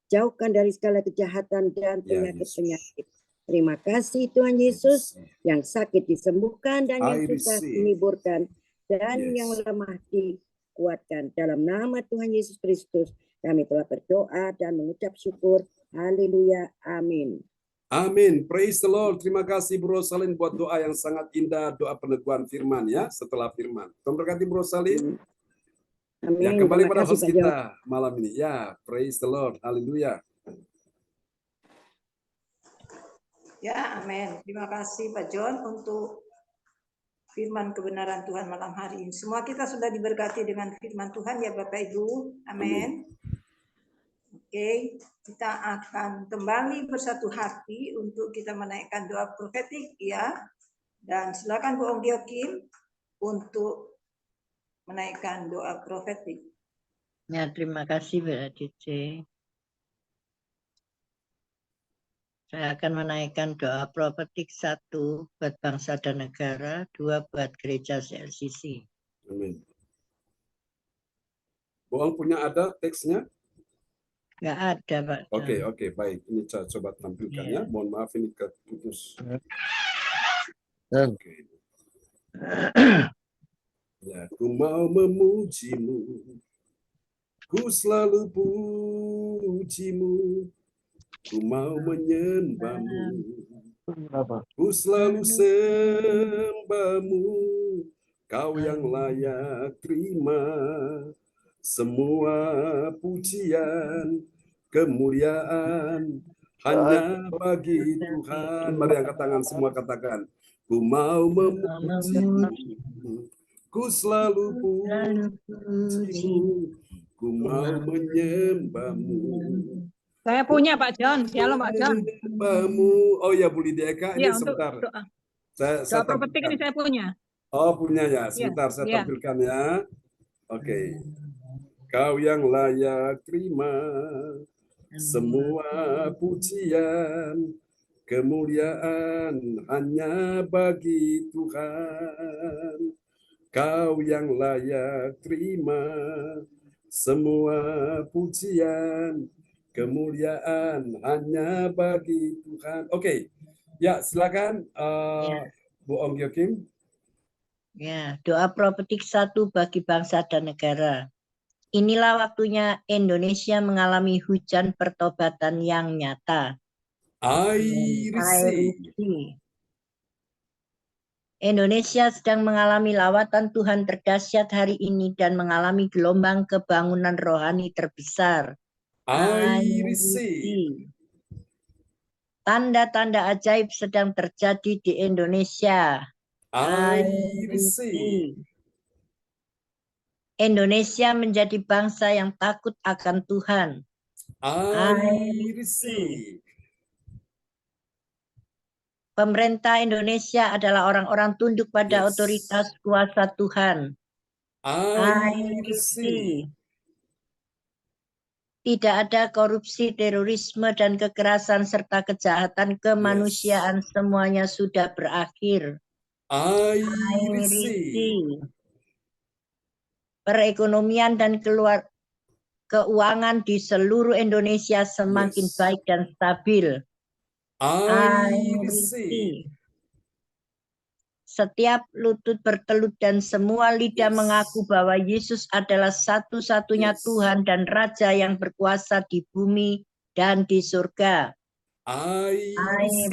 Jauhkan dari segala kejahatan dan Ya, penyakit-penyakit. Terima kasih Tuhan Yesus, yang sakit disembuhkan dan yang I susah receive. diliburkan dan Yes. yang lemah dikuatkan. Dalam nama Tuhan Yesus Kristus kami telah berdoa dan mengucap syukur. Haleluya. Amin. Amin. Praise the Lord. Terima kasih Bro Salin buat doa yang sangat indah, doa peneguhan firman, ya, setelah firman. Tuhan berkati Bro Salin. Amin. Ya, kembali Terima pada kasih host Pak John. kita malam ini. Ya, praise the Lord. Haleluya. Ya, amin. Terima kasih Pak John untuk firman kebenaran Tuhan malam hari ini. Semua kita sudah diberkati dengan firman Tuhan ya Bapak Ibu. Amin. Oke, kita akan kembali bersatu hati untuk kita menaikkan doa profetik ya. Dan silakan Bu Ong Giokim untuk menaikkan doa profetik. Ya, terima kasih Mbak Cici. Saya akan menaikkan doa profetik 1 buat bangsa dan negara, 2 buat gereja CLCC. Amin. Bohong punya ada teksnya? Nggak ada Pak John. Oke, baik. Ini saya coba tampilkan, ya. Mohon maaf ini keputus. Oke. Ya, ku mau memujimu, ku selalu pujimu, ku mau menyembahmu, ku selalu sembahmu, kau yang layak terima semua pujian, kemuliaan hanya bagi Tuhan. Mari angkat tangan semua, katakan, ku mau memujimu, ku selalu pujimu, ku mau menyembahmu. Saya punya Pak John. Shalom Pak John. Menyembahmu. Oh ya, Bu Lydia Eka, ini Iya, untuk sebentar. doa Saya profetik ini tampilkan. saya punya. Oh, punya ya. Sebentar, saya Iya. tampilkan ya. Oke. Kau yang layak terima semua pujian, kemuliaan hanya bagi Tuhan. Kau yang layak terima semua pujian, kemuliaan hanya bagi Tuhan. Oke. Ya, silakan Bu Ong Giokim. Ya, doa profetik 1 bagi bangsa dan negara. Inilah waktunya Indonesia mengalami hujan pertobatan yang nyata. I receive. Indonesia sedang mengalami lawatan Tuhan terdahsyat hari ini dan mengalami gelombang kebangunan rohani terbesar. I receive. Tanda-tanda ajaib sedang terjadi di Indonesia. I receive. Indonesia menjadi bangsa yang takut akan Tuhan. I receive. Pemerintah Indonesia adalah orang-orang tunduk pada Yes. otoritas kuasa Tuhan. I receive. Tidak ada korupsi, terorisme, dan kekerasan serta kejahatan kemanusiaan. Semuanya sudah berakhir. I receive. Perekonomian dan keuangan di seluruh Indonesia semakin Yes. baik dan stabil. I receive. Setiap lutut bertelut dan semua lidah Yes. mengaku bahwa Yesus adalah satu-satunya Yes. Tuhan dan Raja yang berkuasa di bumi dan di surga. I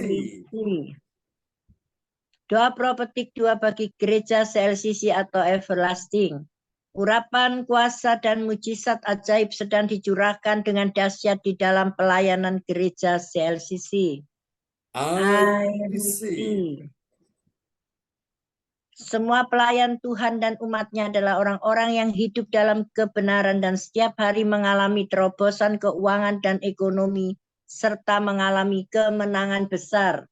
receive. Doa profetik 2 bagi gereja CLCC atau Everlasting. Urapan kuasa dan mujizat ajaib sedang dicurahkan dengan dahsyat di dalam pelayanan gereja CLCC. I receive. Semua pelayan Tuhan dan umatnya adalah orang-orang yang hidup dalam kebenaran dan setiap hari mengalami terobosan keuangan dan ekonomi serta mengalami kemenangan besar.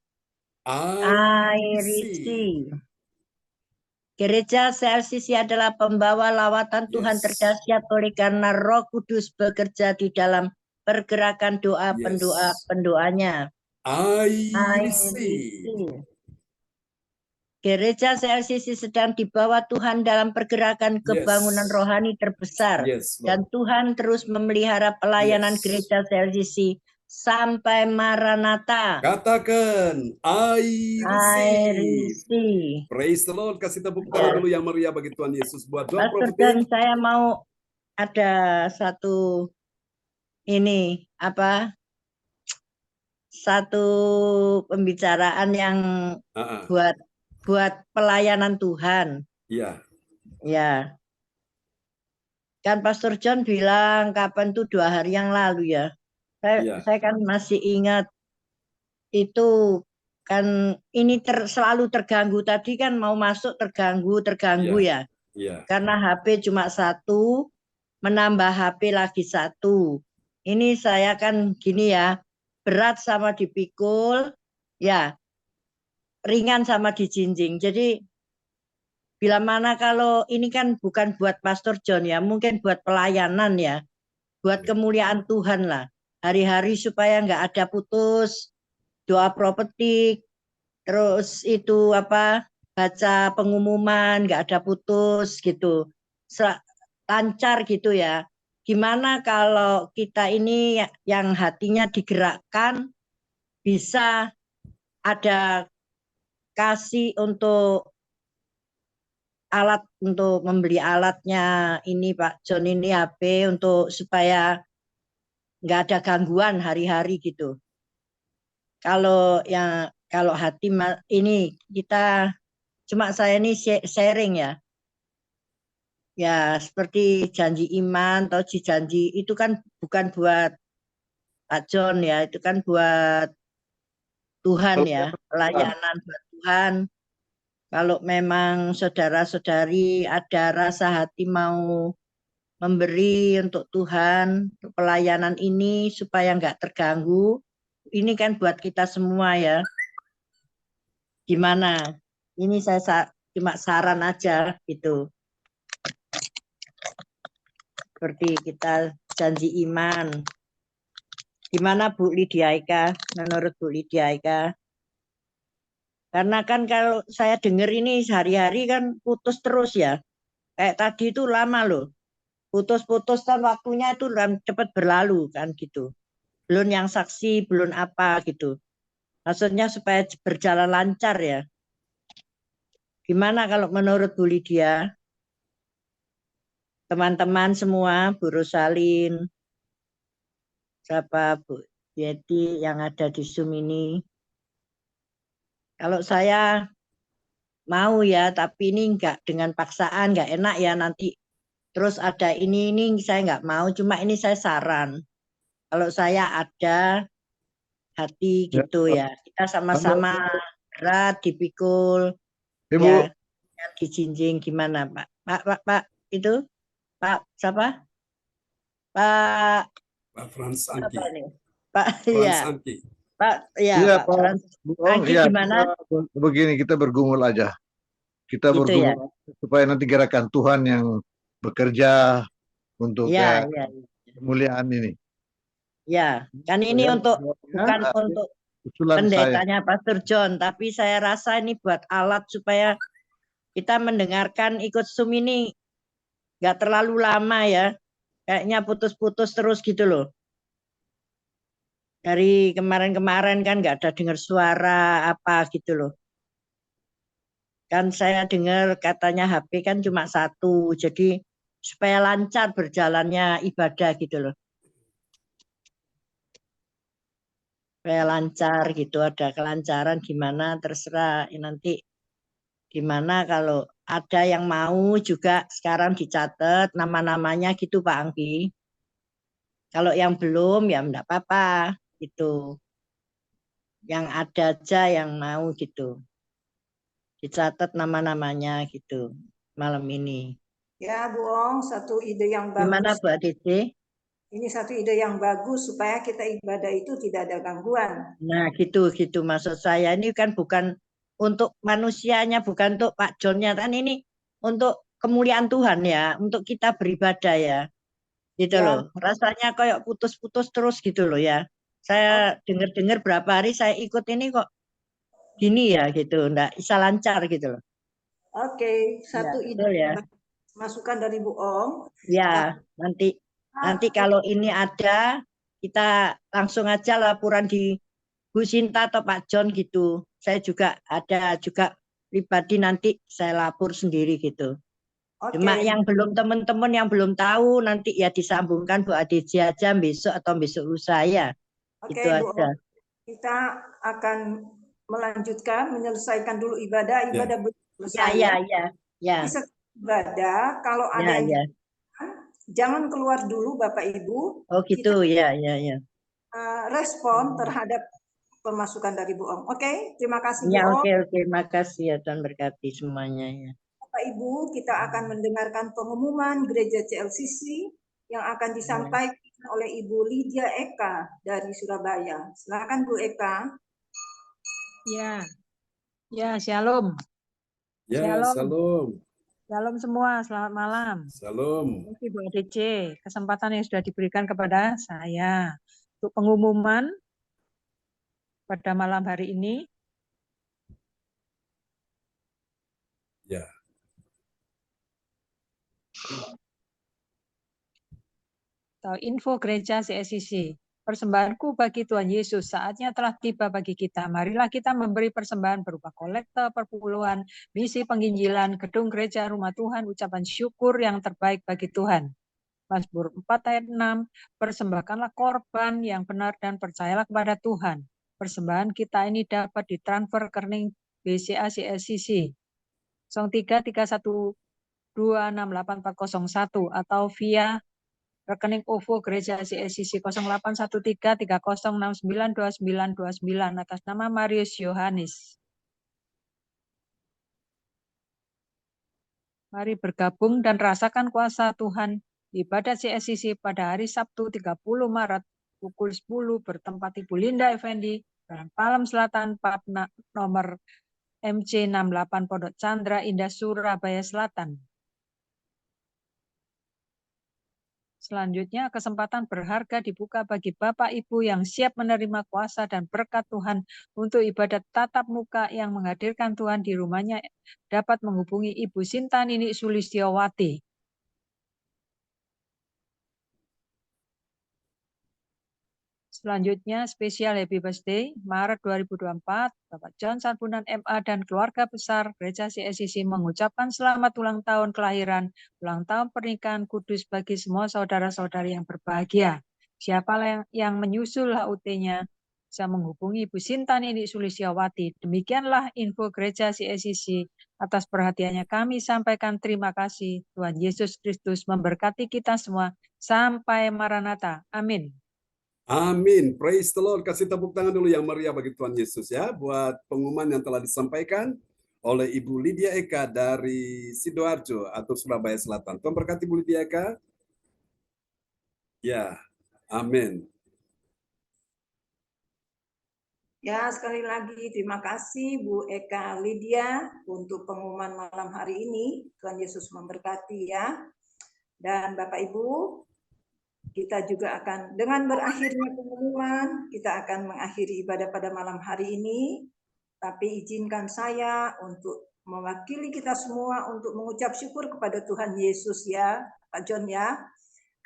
I receive. Gereja CLCC adalah pembawa lawatan Tuhan Yes. terdahsyat oleh karena Roh Kudus bekerja di dalam pergerakan doa Yes. pendoanya. I receive. Gereja CLCC sedang dibawa Tuhan dalam pergerakan kebangunan Yes. rohani terbesar. Yes, Lord. Dan Tuhan terus memelihara pelayanan Yes. gereja CLCC sampai Maranatha. Katakan, I receive. Receive. Praise the Lord. Kasih tepuk tangan dulu yang meriah bagi Tuhan Yesus. Buat doa Pastor profetik. John, saya mau ada satu satu pembicaraan yang buat pelayanan Tuhan. Iya. Ya. Kan Pastor John bilang kapan tuh 2 hari yang lalu ya. Saya kan masih ingat itu kan ini selalu terganggu. Tadi kan mau masuk terganggu ya. Iya. Karena HP cuma 1, menambah HP lagi 1. Ini saya kan gini ya, berat sama dipikul, ya ringan sama dijinjing. Jadi bila mana kalau ini kan bukan buat Pastor John ya, mungkin buat pelayanan ya, buat kemuliaan Tuhan lah. Hari-hari supaya nggak ada putus, doa profetik, terus itu baca pengumuman, nggak ada putus gitu, lancar gitu ya. Gimana kalau kita ini yang hatinya digerakkan, bisa ada kasih untuk alat, untuk membeli alatnya ini Pak John ini HP untuk supaya nggak ada gangguan hari-hari gitu. Kalau hati ini kita cuma saya ini sharing ya. Ya seperti janji iman atau janji itu kan bukan buat Pak John ya, itu kan buat Tuhan ya, pelayanan buat Tuhan. Kalau memang saudara-saudari ada rasa hati mau memberi untuk Tuhan, untuk pelayanan ini supaya nggak terganggu, ini kan buat kita semua ya. Gimana? Ini saya cuma saran aja gitu. Seperti kita janji iman. Gimana Bu Lydia Eka? Menurut Bu Lydia Eka? Karena kan kalau saya dengar ini sehari-hari kan putus terus ya. Kayak tadi itu lama loh. Putus-putus kan waktunya itu cepat berlalu kan gitu. Belum yang saksi, belum apa gitu. Maksudnya supaya berjalan lancar ya. Gimana kalau menurut Bu Lydia? Teman-teman semua, Bu Rosalin, siapa Bu Jadi yang ada di Zoom ini. Kalau saya mau ya, tapi ini enggak dengan paksaan, enggak enak ya nanti. Terus ada ini saya enggak mau, cuma ini saya saran. Kalau saya ada hati Ya, gitu ya, kita sama-sama berat dipikul, Ibu, ya dijinjing gimana Pak? Pak, itu Pak siapa? Pak Pak Frans apa Angki. ini? Pak Frans ya, Angki. Pak ya iya Pak Pak. Frans Angki Ya, gimana? begini kita bergumul aja. Kita Gitu ya. bergumul supaya nanti gerakan Tuhan yang bekerja untuk Ya, kemuliaan ini. ya. Kan ini Ya, untuk ya, bukan untuk usulan saya. pendetanya Pastor John, tapi saya rasa ini buat alat supaya kita mendengarkan ikut Zoom ini nggak terlalu lama ya. Kayaknya putus-putus terus gitu loh. Dari kemarin-kemarin kan nggak ada dengar suara apa gitu loh. Kan saya dengar katanya HP kan cuma satu, jadi supaya lancar berjalannya ibadah gitu loh. Supaya lancar gitu, ada kelancaran gimana terserah nanti gimana kalau ada yang mau juga sekarang dicatat nama-namanya gitu Pak Anggi. Kalau yang belum ya enggak apa-apa gitu. Yang ada aja yang mau gitu. Dicatat nama-namanya gitu malam ini. Ya, Bu Ong, satu ide yang Gimana bagus. Bu Aditi? Ini satu ide yang bagus supaya kita ibadah itu tidak ada gangguan. Nah gitu maksud saya ini kan bukan untuk manusianya, bukan untuk Pak Johnnya, kan ini untuk kemuliaan Tuhan ya, untuk kita beribadah ya. Gitu Ya. loh, rasanya kayak putus-putus terus gitu loh ya. Saya dengar-dengar berapa hari saya ikut ini kok gini ya gitu, enggak bisa lancar gitu loh. Oke, satu Ya, ide betul ya. masukan dari Bu Ong. Ya, nanti kalau ini ada kita langsung aja laporan di Bu Sinta atau Pak John gitu. Saya juga ada juga pribadi nanti saya lapor sendiri gitu. Cuma yang belum teman-teman yang belum tahu nanti ya disambungkan Bu Aditya aja besok atau besok lusa ya. Oke, Itu Bu aja. Ong, kita akan melanjutkan menyelesaikan dulu ibadah belum selesai. Ya. Bisa ibadah kalau ada yang jangan keluar dulu Bapak Ibu. Oh gitu ya. Respon terhadap pemasukan dari Bu Ong. Oke, terima kasih Bu Ya, Ong. oke. Makasih ya, Tuhan berkati semuanya ya. Bapak Ibu, kita akan mendengarkan pengumuman Gereja CLCC yang akan disampaikan oleh Ibu Lydia Eka dari Surabaya. Silakan Bu Eka. Ya, shalom. Ya, shalom. Shalom semua, selamat malam. Shalom. Terima kasih Bu ADC, kesempatan yang sudah diberikan kepada saya untuk pengumuman pada malam hari ini. Ya. Atau info gereja CSCC. Persembahanku bagi Tuhan Yesus, saatnya telah tiba bagi kita. Marilah kita memberi persembahan berupa kolekte, perpuluhan, misi penginjilan, gedung gereja, rumah Tuhan, ucapan syukur yang terbaik bagi Tuhan. Mazmur 4 ayat 6, persembahkanlah korban yang benar dan percayalah kepada Tuhan. Persembahan kita ini dapat ditransfer ke rekening BCA CSCC 0331268401 atau via rekening OVO Gereja CSCC 081330692929 atas nama Marius Yohanes. Mari bergabung dan rasakan kuasa Tuhan di ibadat CSCC pada hari Sabtu 30 Maret pukul 10 bertempat Ibu Linda Effendi, Jalan Palem Selatan, Pap nomor MC68 Pondok Chandra Indah, Surabaya Selatan. Selanjutnya, kesempatan berharga dibuka bagi Bapak Ibu yang siap menerima kuasa dan berkat Tuhan untuk ibadat tatap muka yang menghadirkan Tuhan di rumahnya dapat menghubungi Ibu Sinta Nini Sulistiowati. Selanjutnya, spesial Happy Birthday, Maret 2024, Bapak John Sarbunan MA dan keluarga besar Gereja CSCC mengucapkan selamat ulang tahun kelahiran, ulang tahun pernikahan kudus bagi semua saudara-saudari yang berbahagia. Siapa yang menyusul HUT-nya bisa menghubungi Ibu Sinta Nini Sulistiawati. Demikianlah info Gereja CSCC. Atas perhatiannya kami sampaikan terima kasih. Tuhan Yesus Kristus memberkati kita semua. Sampai Maranatha. Amin. Amin. Praise the Lord. Kasih tepuk tangan dulu yang meriah bagi Tuhan Yesus ya. Buat pengumuman yang telah disampaikan oleh Ibu Lydia Eka dari Sidoarjo atau Surabaya Selatan. Tuhan berkati Bu Lydia Eka. Ya, amin. Ya, sekali lagi terima kasih Bu Eka Lydia untuk pengumuman malam hari ini. Tuhan Yesus memberkati ya. Dan Bapak Ibu, kita juga akan dengan berakhirnya pengumuman, kita akan mengakhiri ibadah pada malam hari ini. Tapi izinkan saya untuk mewakili kita semua untuk mengucap syukur kepada Tuhan Yesus ya, Pak John ya.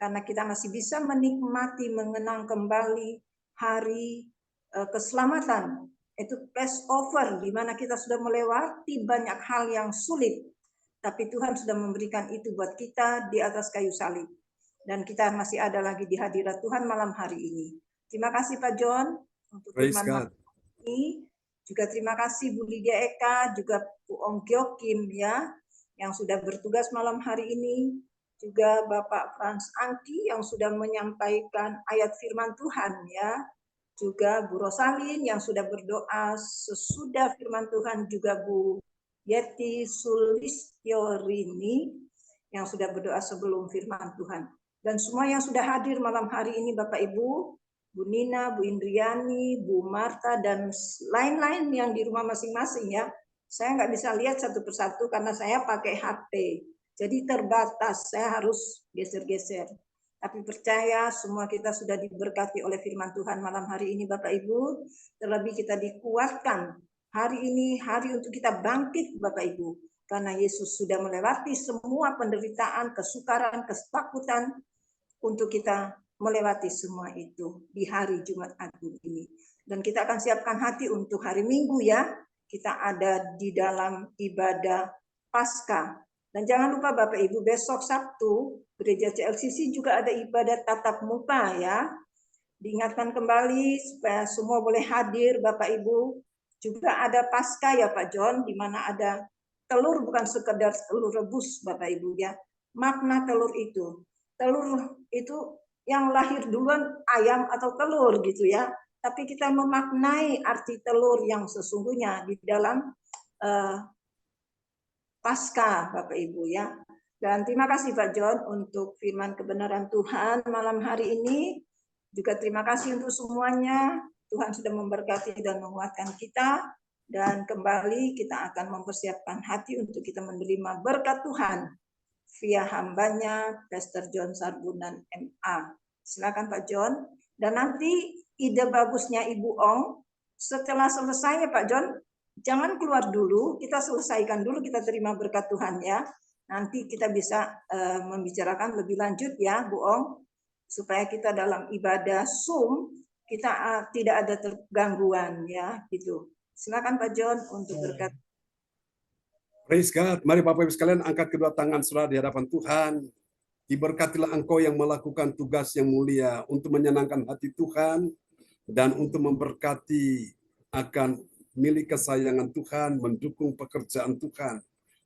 Karena kita masih bisa menikmati, mengenang kembali hari keselamatan, itu Passover, di mana kita sudah melewati banyak hal yang sulit, tapi Tuhan sudah memberikan itu buat kita di atas kayu salib, dan kita masih ada lagi di hadirat Tuhan malam hari ini. Terima kasih Pak John untuk firman malam ini. Juga terima kasih Bu Lydia Eka, juga Bu Ong Gyokim ya, yang sudah bertugas malam hari ini. Juga Bapak Frans Angki yang sudah menyampaikan ayat firman Tuhan ya. Juga Bu Rosalin yang sudah berdoa sesudah firman Tuhan, juga Bu Yeti Sulistiorini yang sudah berdoa sebelum firman Tuhan. Dan semua yang sudah hadir malam hari ini Bapak Ibu, Bu Nina, Bu Indriani, Bu Marta, dan lain-lain yang di rumah masing-masing ya. Saya nggak bisa lihat satu persatu karena saya pakai HP. Jadi terbatas, saya harus geser-geser. Tapi percaya semua kita sudah diberkati oleh firman Tuhan malam hari ini Bapak Ibu. Terlebih kita dikuatkan. Hari ini hari untuk kita bangkit Bapak Ibu. Karena Yesus sudah melewati semua penderitaan, kesukaran, ketakutan untuk kita melewati semua itu di hari Jumat Agung ini. Dan kita akan siapkan hati untuk hari Minggu ya. Kita ada di dalam ibadah Paskah. Dan jangan lupa Bapak Ibu, besok Sabtu Gereja CLCC juga ada ibadah tatap muka ya. Diingatkan kembali supaya semua boleh hadir Bapak Ibu. Juga ada Paskah ya Pak John, di mana ada telur, bukan sekedar telur rebus Bapak Ibu ya. Makna telur itu yang lahir duluan ayam atau telur gitu ya. Tapi kita memaknai arti telur yang sesungguhnya di dalam Paskah Bapak Ibu ya. Dan terima kasih Pak John untuk firman kebenaran Tuhan malam hari ini. Juga terima kasih untuk semuanya. Tuhan sudah memberkati dan menguatkan kita. Dan kembali kita akan mempersiapkan hati untuk kita menerima berkat Tuhan via hambanya Pastor John Sarbunan MA. Silakan Pak John. Dan nanti ide bagusnya Ibu Ong, setelah selesai ya Pak John, jangan keluar dulu, kita selesaikan dulu, kita terima berkat Tuhan ya. Nanti kita bisa membicarakan lebih lanjut ya Bu Ong, supaya kita dalam ibadah Zoom kita tidak ada gangguan ya gitu. Silakan Pak John untuk berkat. Praise God. Mari Bapak Ibu sekalian angkat kedua tangan saudara di hadapan Tuhan. Diberkatilah engkau yang melakukan tugas yang mulia untuk menyenangkan hati Tuhan dan untuk memberkati akan milik kesayangan Tuhan, mendukung pekerjaan Tuhan.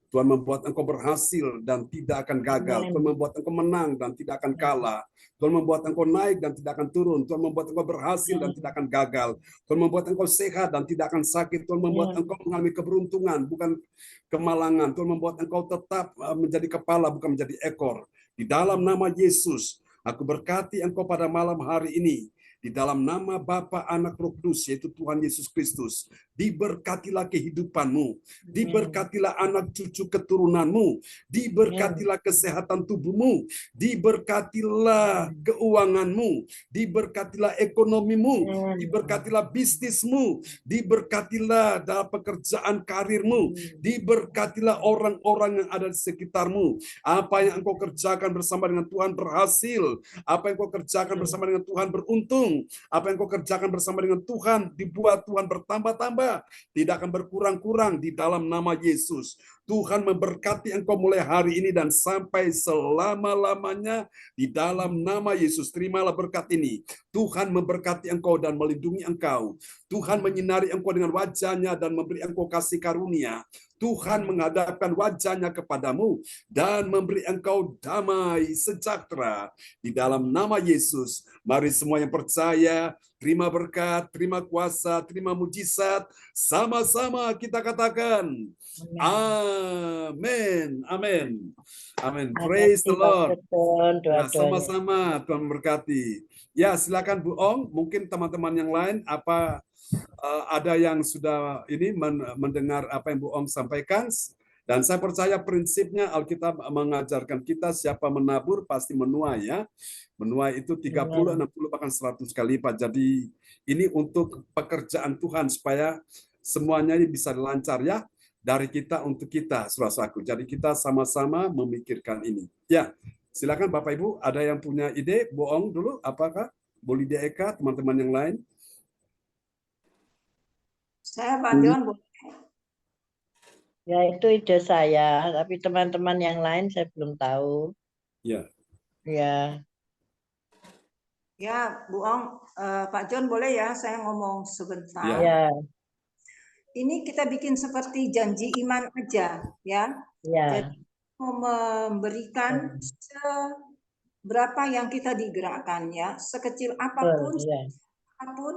Tuhan membuat engkau berhasil dan tidak akan gagal. Tuhan membuat engkau menang dan tidak akan kalah. Tuhan membuat engkau naik dan tidak akan turun. Tuhan membuat engkau berhasil dan tidak akan gagal. Tuhan membuat engkau sehat dan tidak akan sakit. Tuhan membuat engkau mengalami keberuntungan, bukan kemalangan. Tuhan membuat engkau tetap menjadi kepala, bukan menjadi ekor. Di dalam nama Yesus, aku berkati engkau pada malam hari ini. Di dalam nama Bapa, Anak, Roh Kudus, yaitu Tuhan Yesus Kristus. Diberkatilah kehidupanmu. Diberkatilah anak cucu keturunanmu. Diberkatilah kesehatan tubuhmu. Diberkatilah keuanganmu. Diberkatilah ekonomimu. Diberkatilah bisnismu. Diberkatilah dalam pekerjaan karirmu. Diberkatilah orang-orang yang ada di sekitarmu. Apa yang engkau kerjakan bersama dengan Tuhan berhasil. Apa yang engkau kerjakan bersama dengan Tuhan beruntung. Apa yang kau kerjakan bersama dengan Tuhan, dibuat Tuhan bertambah-tambah, tidak akan berkurang-kurang di dalam nama Yesus. Tuhan memberkati engkau mulai hari ini dan sampai selama-lamanya di dalam nama Yesus. Terimalah berkat ini. Tuhan memberkati engkau dan melindungi engkau. Tuhan menyinari engkau dengan wajahnya dan memberi engkau kasih karunia. Tuhan menghadapkan wajahnya kepadamu dan memberi engkau damai sejahtera di dalam nama Yesus. Mari semua yang percaya, terima berkat, terima kuasa, terima mujizat. Sama-sama kita katakan, amin, amin, amin. Praise the Lord. Nah, sama-sama Tuhan memberkati. Ya, silakan Bu Ong, mungkin teman-teman yang lain ada yang sudah ini mendengar apa yang Bu Ong sampaikan, dan saya percaya prinsipnya Alkitab mengajarkan kita siapa menabur pasti menuai ya. Menuai itu 30, 60 bahkan 100 kali lipat. Jadi ini untuk pekerjaan Tuhan supaya semuanya ini bisa lancar ya, dari kita untuk kita, saudaraku. Jadi kita sama-sama memikirkan ini. Ya, silakan Bapak Ibu, ada yang punya ide? Bu Ong dulu, apakah? Bu Lydia Eka, teman-teman yang lain? Saya Pak John, Ya itu ide saya, tapi teman-teman yang lain saya belum tahu. Ya. Ya. Ya, Bu Ong, Pak John boleh ya saya ngomong sebentar. Ya. Ini kita bikin seperti janji iman aja, ya. Jadi mau memberikan berapa yang kita digerakkan ya, sekecil apapun, apapun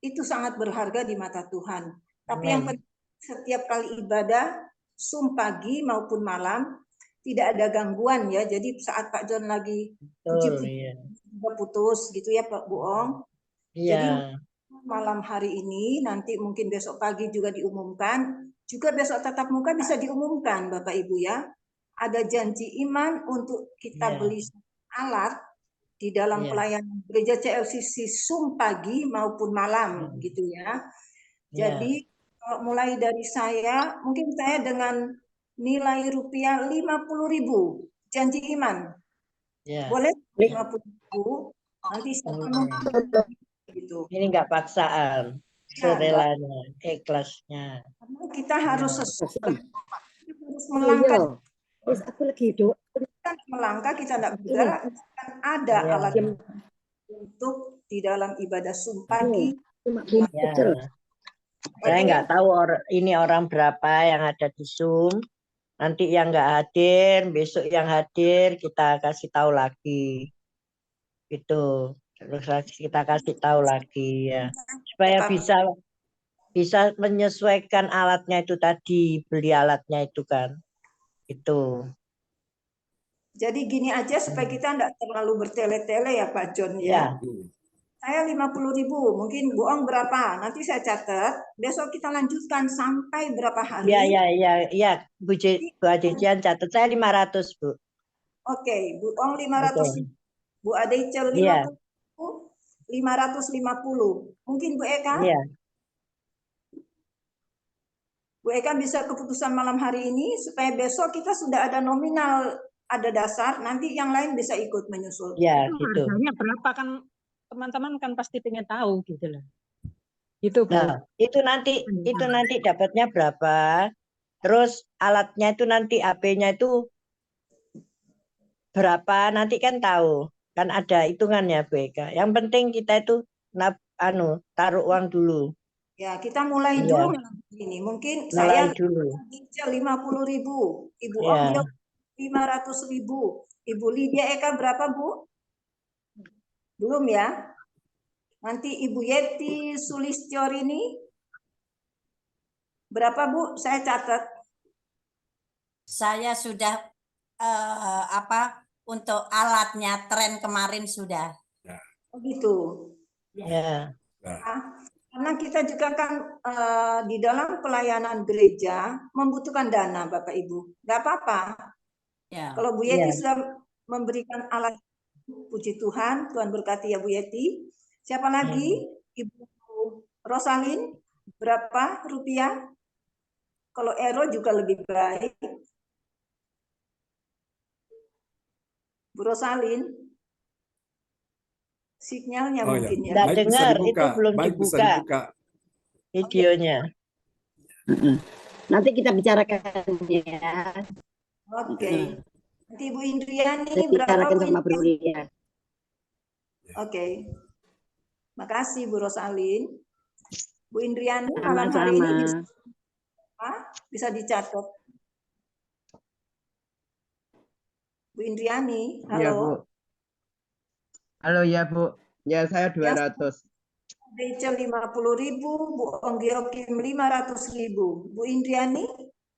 itu sangat berharga di mata Tuhan. Tapi yang penting setiap kali ibadah, pagi maupun malam, tidak ada gangguan ya. Jadi saat Pak John lagi putus gitu ya Pak Bu Ong. Jadi malam hari ini, nanti mungkin besok pagi juga diumumkan, juga besok tatap muka bisa diumumkan Bapak Ibu ya. Ada janji iman untuk kita beli alat di dalam pelayanan gereja CLCC pagi maupun malam gitu ya. Jadi mulai dari saya, mungkin saya dengan nilai rupiah 50.000 janji iman. Boleh 50.000, nanti saya gitu. Ini enggak paksaan, serelanya, ikhlasnya. Kita harus melangkah. Terus aku lagi hidup. Melangkah, kita tidak bergerak, kan ada alat untuk di dalam ibadah pagi. Saya nggak tahu ini orang berapa yang ada di Zoom. Nanti yang nggak hadir, besok yang hadir kita kasih tahu lagi. Itu terus kita kasih tahu lagi ya, supaya bisa menyesuaikan alatnya itu tadi, beli alatnya itu kan. Itu. Jadi gini aja supaya kita tidak terlalu bertele-tele ya Pak John ya. Saya 50.000, mungkin Bu Ong berapa? Nanti saya catat. Besok kita lanjutkan sampai berapa hari? Iya. Bu Adecian catat saya 500 Bu. Oke, Bu Ong 500, Bu Adecian 50, 550. Mungkin Bu Eka? Iya. Bu Eka bisa keputusan malam hari ini supaya besok kita sudah ada nominal, ada dasar, nanti yang lain bisa ikut menyusul. Ya, gitu. Harganya berapa kan teman-teman kan pasti pengen tahu gitu loh. Itu Bu. Nah, itu nanti dapatnya berapa? Terus alatnya itu nanti AP-nya itu berapa? Nanti kan tahu. Kan ada hitungannya Bu Eka. Yang penting kita itu taruh uang dulu. Ya, kita mulai dulu ini. Mungkin saya 50.000, Ibu Om 500.000, Ibu Lydia Eka berapa Bu? Belum ya? Nanti Ibu Yeti Sulistyorini berapa Bu? Saya catat. Saya sudah untuk alatnya tren kemarin sudah. Oh gitu. Ya. Karena kita juga kan di dalam pelayanan gereja membutuhkan dana Bapak Ibu. Nggak apa-apa. Kalau Bu Yeti sudah memberikan alat, puji Tuhan, Tuhan berkati ya Bu Yeti. Siapa lagi? Ibu Rosalin, berapa rupiah? Kalau Ero juga lebih baik. Bu Rosalin, Sinyalnya Oh ya, mungkin ya. Nggak baik bisa dengar, itu dibuka. belum Baik bisa dibuka dibuka. videonya. Nanti kita bicarakan ya. Oke. Nanti Bu Indriani Saya berapa bicarakan Bu sama Bro Indriani? Lia. Oke. Makasih Bu Rosalin. Bu Indriani malam hari ini Sama-sama. bisa dicatat. Bu Indriani, halo. Iya, Bu. Halo ya, Bu. Ya, saya 200. Rachel 50.000, Bu Onggiokim 500.000. Bu Indriani,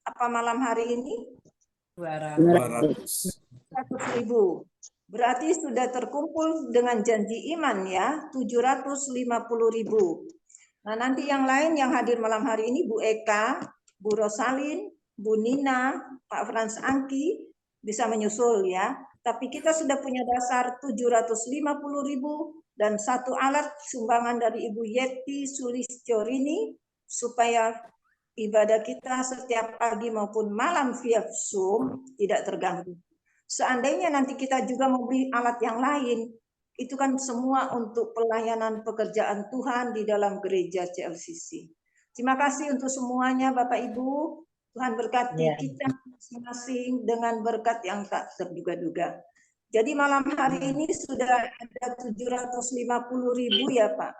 apa malam hari ini? 200. 100.000. Berarti sudah terkumpul dengan janji iman ya, 750.000. Nah, nanti yang lain yang hadir malam hari ini Bu Eka, Bu Rosalin, Bu Nina, Pak Frans Angki bisa menyusul ya. Tapi kita sudah punya dasar 750.000 dan satu alat sumbangan dari Ibu Yeti Sulistyorini supaya ibadah kita setiap pagi maupun malam via Zoom tidak terganggu. Seandainya nanti kita juga membeli alat yang lain, itu kan semua untuk pelayanan pekerjaan Tuhan di dalam gereja CLCC. Terima kasih untuk semuanya Bapak Ibu. Tuhan berkati kita masing-masing dengan berkat yang tak terduga-duga. Jadi malam hari ini sudah ada 750.000 ya Pak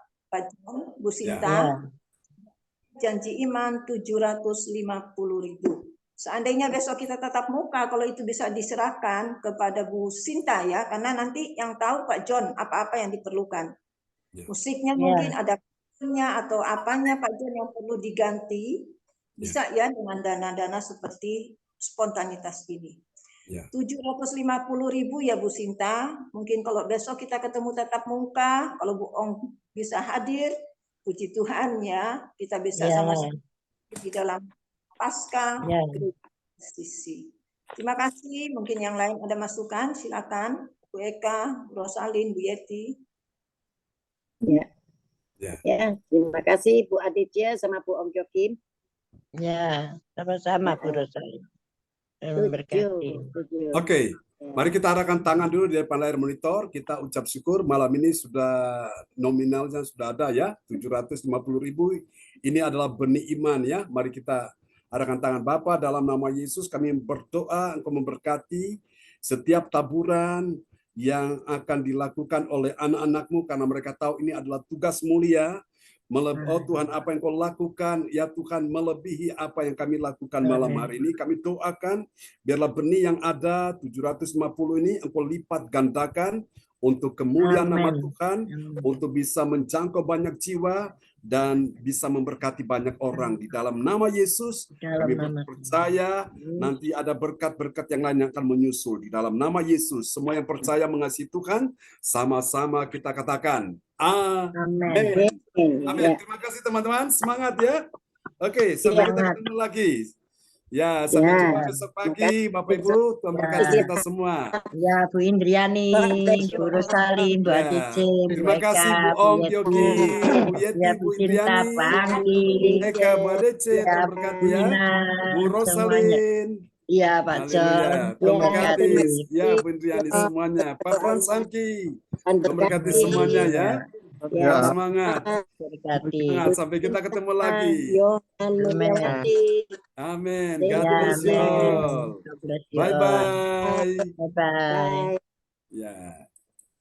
John, Bu Sinta. Janji iman 750.000. Seandainya besok kita tatap muka, kalau itu bisa diserahkan kepada Bu Sinta ya, karena nanti yang tahu Pak John apa-apa yang diperlukan. Musiknya mungkin ada atau apanya Pak John yang perlu diganti, bisa ya dengan dana-dana seperti spontanitas ini. 750.000 ya Bu Sinta. Mungkin kalau besok kita ketemu tatap muka, kalau Bu Ong bisa hadir, puji Tuhan ya, kita bisa sama-sama di dalam Pasca sisi. Terima kasih. Mungkin yang lain ada masukan, silakan. Bu Eka, Bu Rosalin, Bu Yeti. Ya, terima kasih Bu Aditya sama Bu Om Jokim. Ya, sama-sama Bu Rosalin. Oke, mari kita arahkan tangan dulu di depan layar monitor. Kita ucap syukur malam ini sudah nominalnya sudah ada ya, 750.000. Ini adalah benih iman ya. Mari kita arahkan tangan. Bapa, dalam nama Yesus kami berdoa Engkau memberkati setiap taburan yang akan dilakukan oleh anak-anak-Mu karena mereka tahu ini adalah tugas mulia. Oh Tuhan, apa yang Kau lakukan, ya Tuhan, melebihi apa yang kami lakukan malam hari ini. Kami doakan, biarlah benih yang ada, 750 ini Engkau lipat gandakan untuk kemuliaan nama Tuhan, untuk bisa menjangkau banyak jiwa, dan bisa memberkati banyak orang. Di dalam nama Yesus, kami percaya nanti ada berkat-berkat yang lain yang akan menyusul. Di dalam nama Yesus, semua yang percaya mengasihi Tuhan, sama-sama kita katakan, amin. Amin. Terima kasih teman-teman, semangat ya. Oke, sampai kita ketemu lagi. Ya, sampai jumpa besok pagi, Bapak Ibu. Tuhan berkati kita semua. Ya, Bu Indriani, Bu Rosalin, Bu Aditya, terima kasih Bu Om Yogi, Bu Yeti, Bu Indriani, Bu Eka, Bu Aditya, Tuhan berkati ya. Bu Rosalin. Iya, Pak John. Tuhan berkati. Ya, Bu Indriani semuanya. Pak Frans Angki. Tuhan berkati semuanya ya. Semangat. Semangat sampai kita ketemu lagi. Amin. God bless you all. Bye bye. Bye bye. Ya.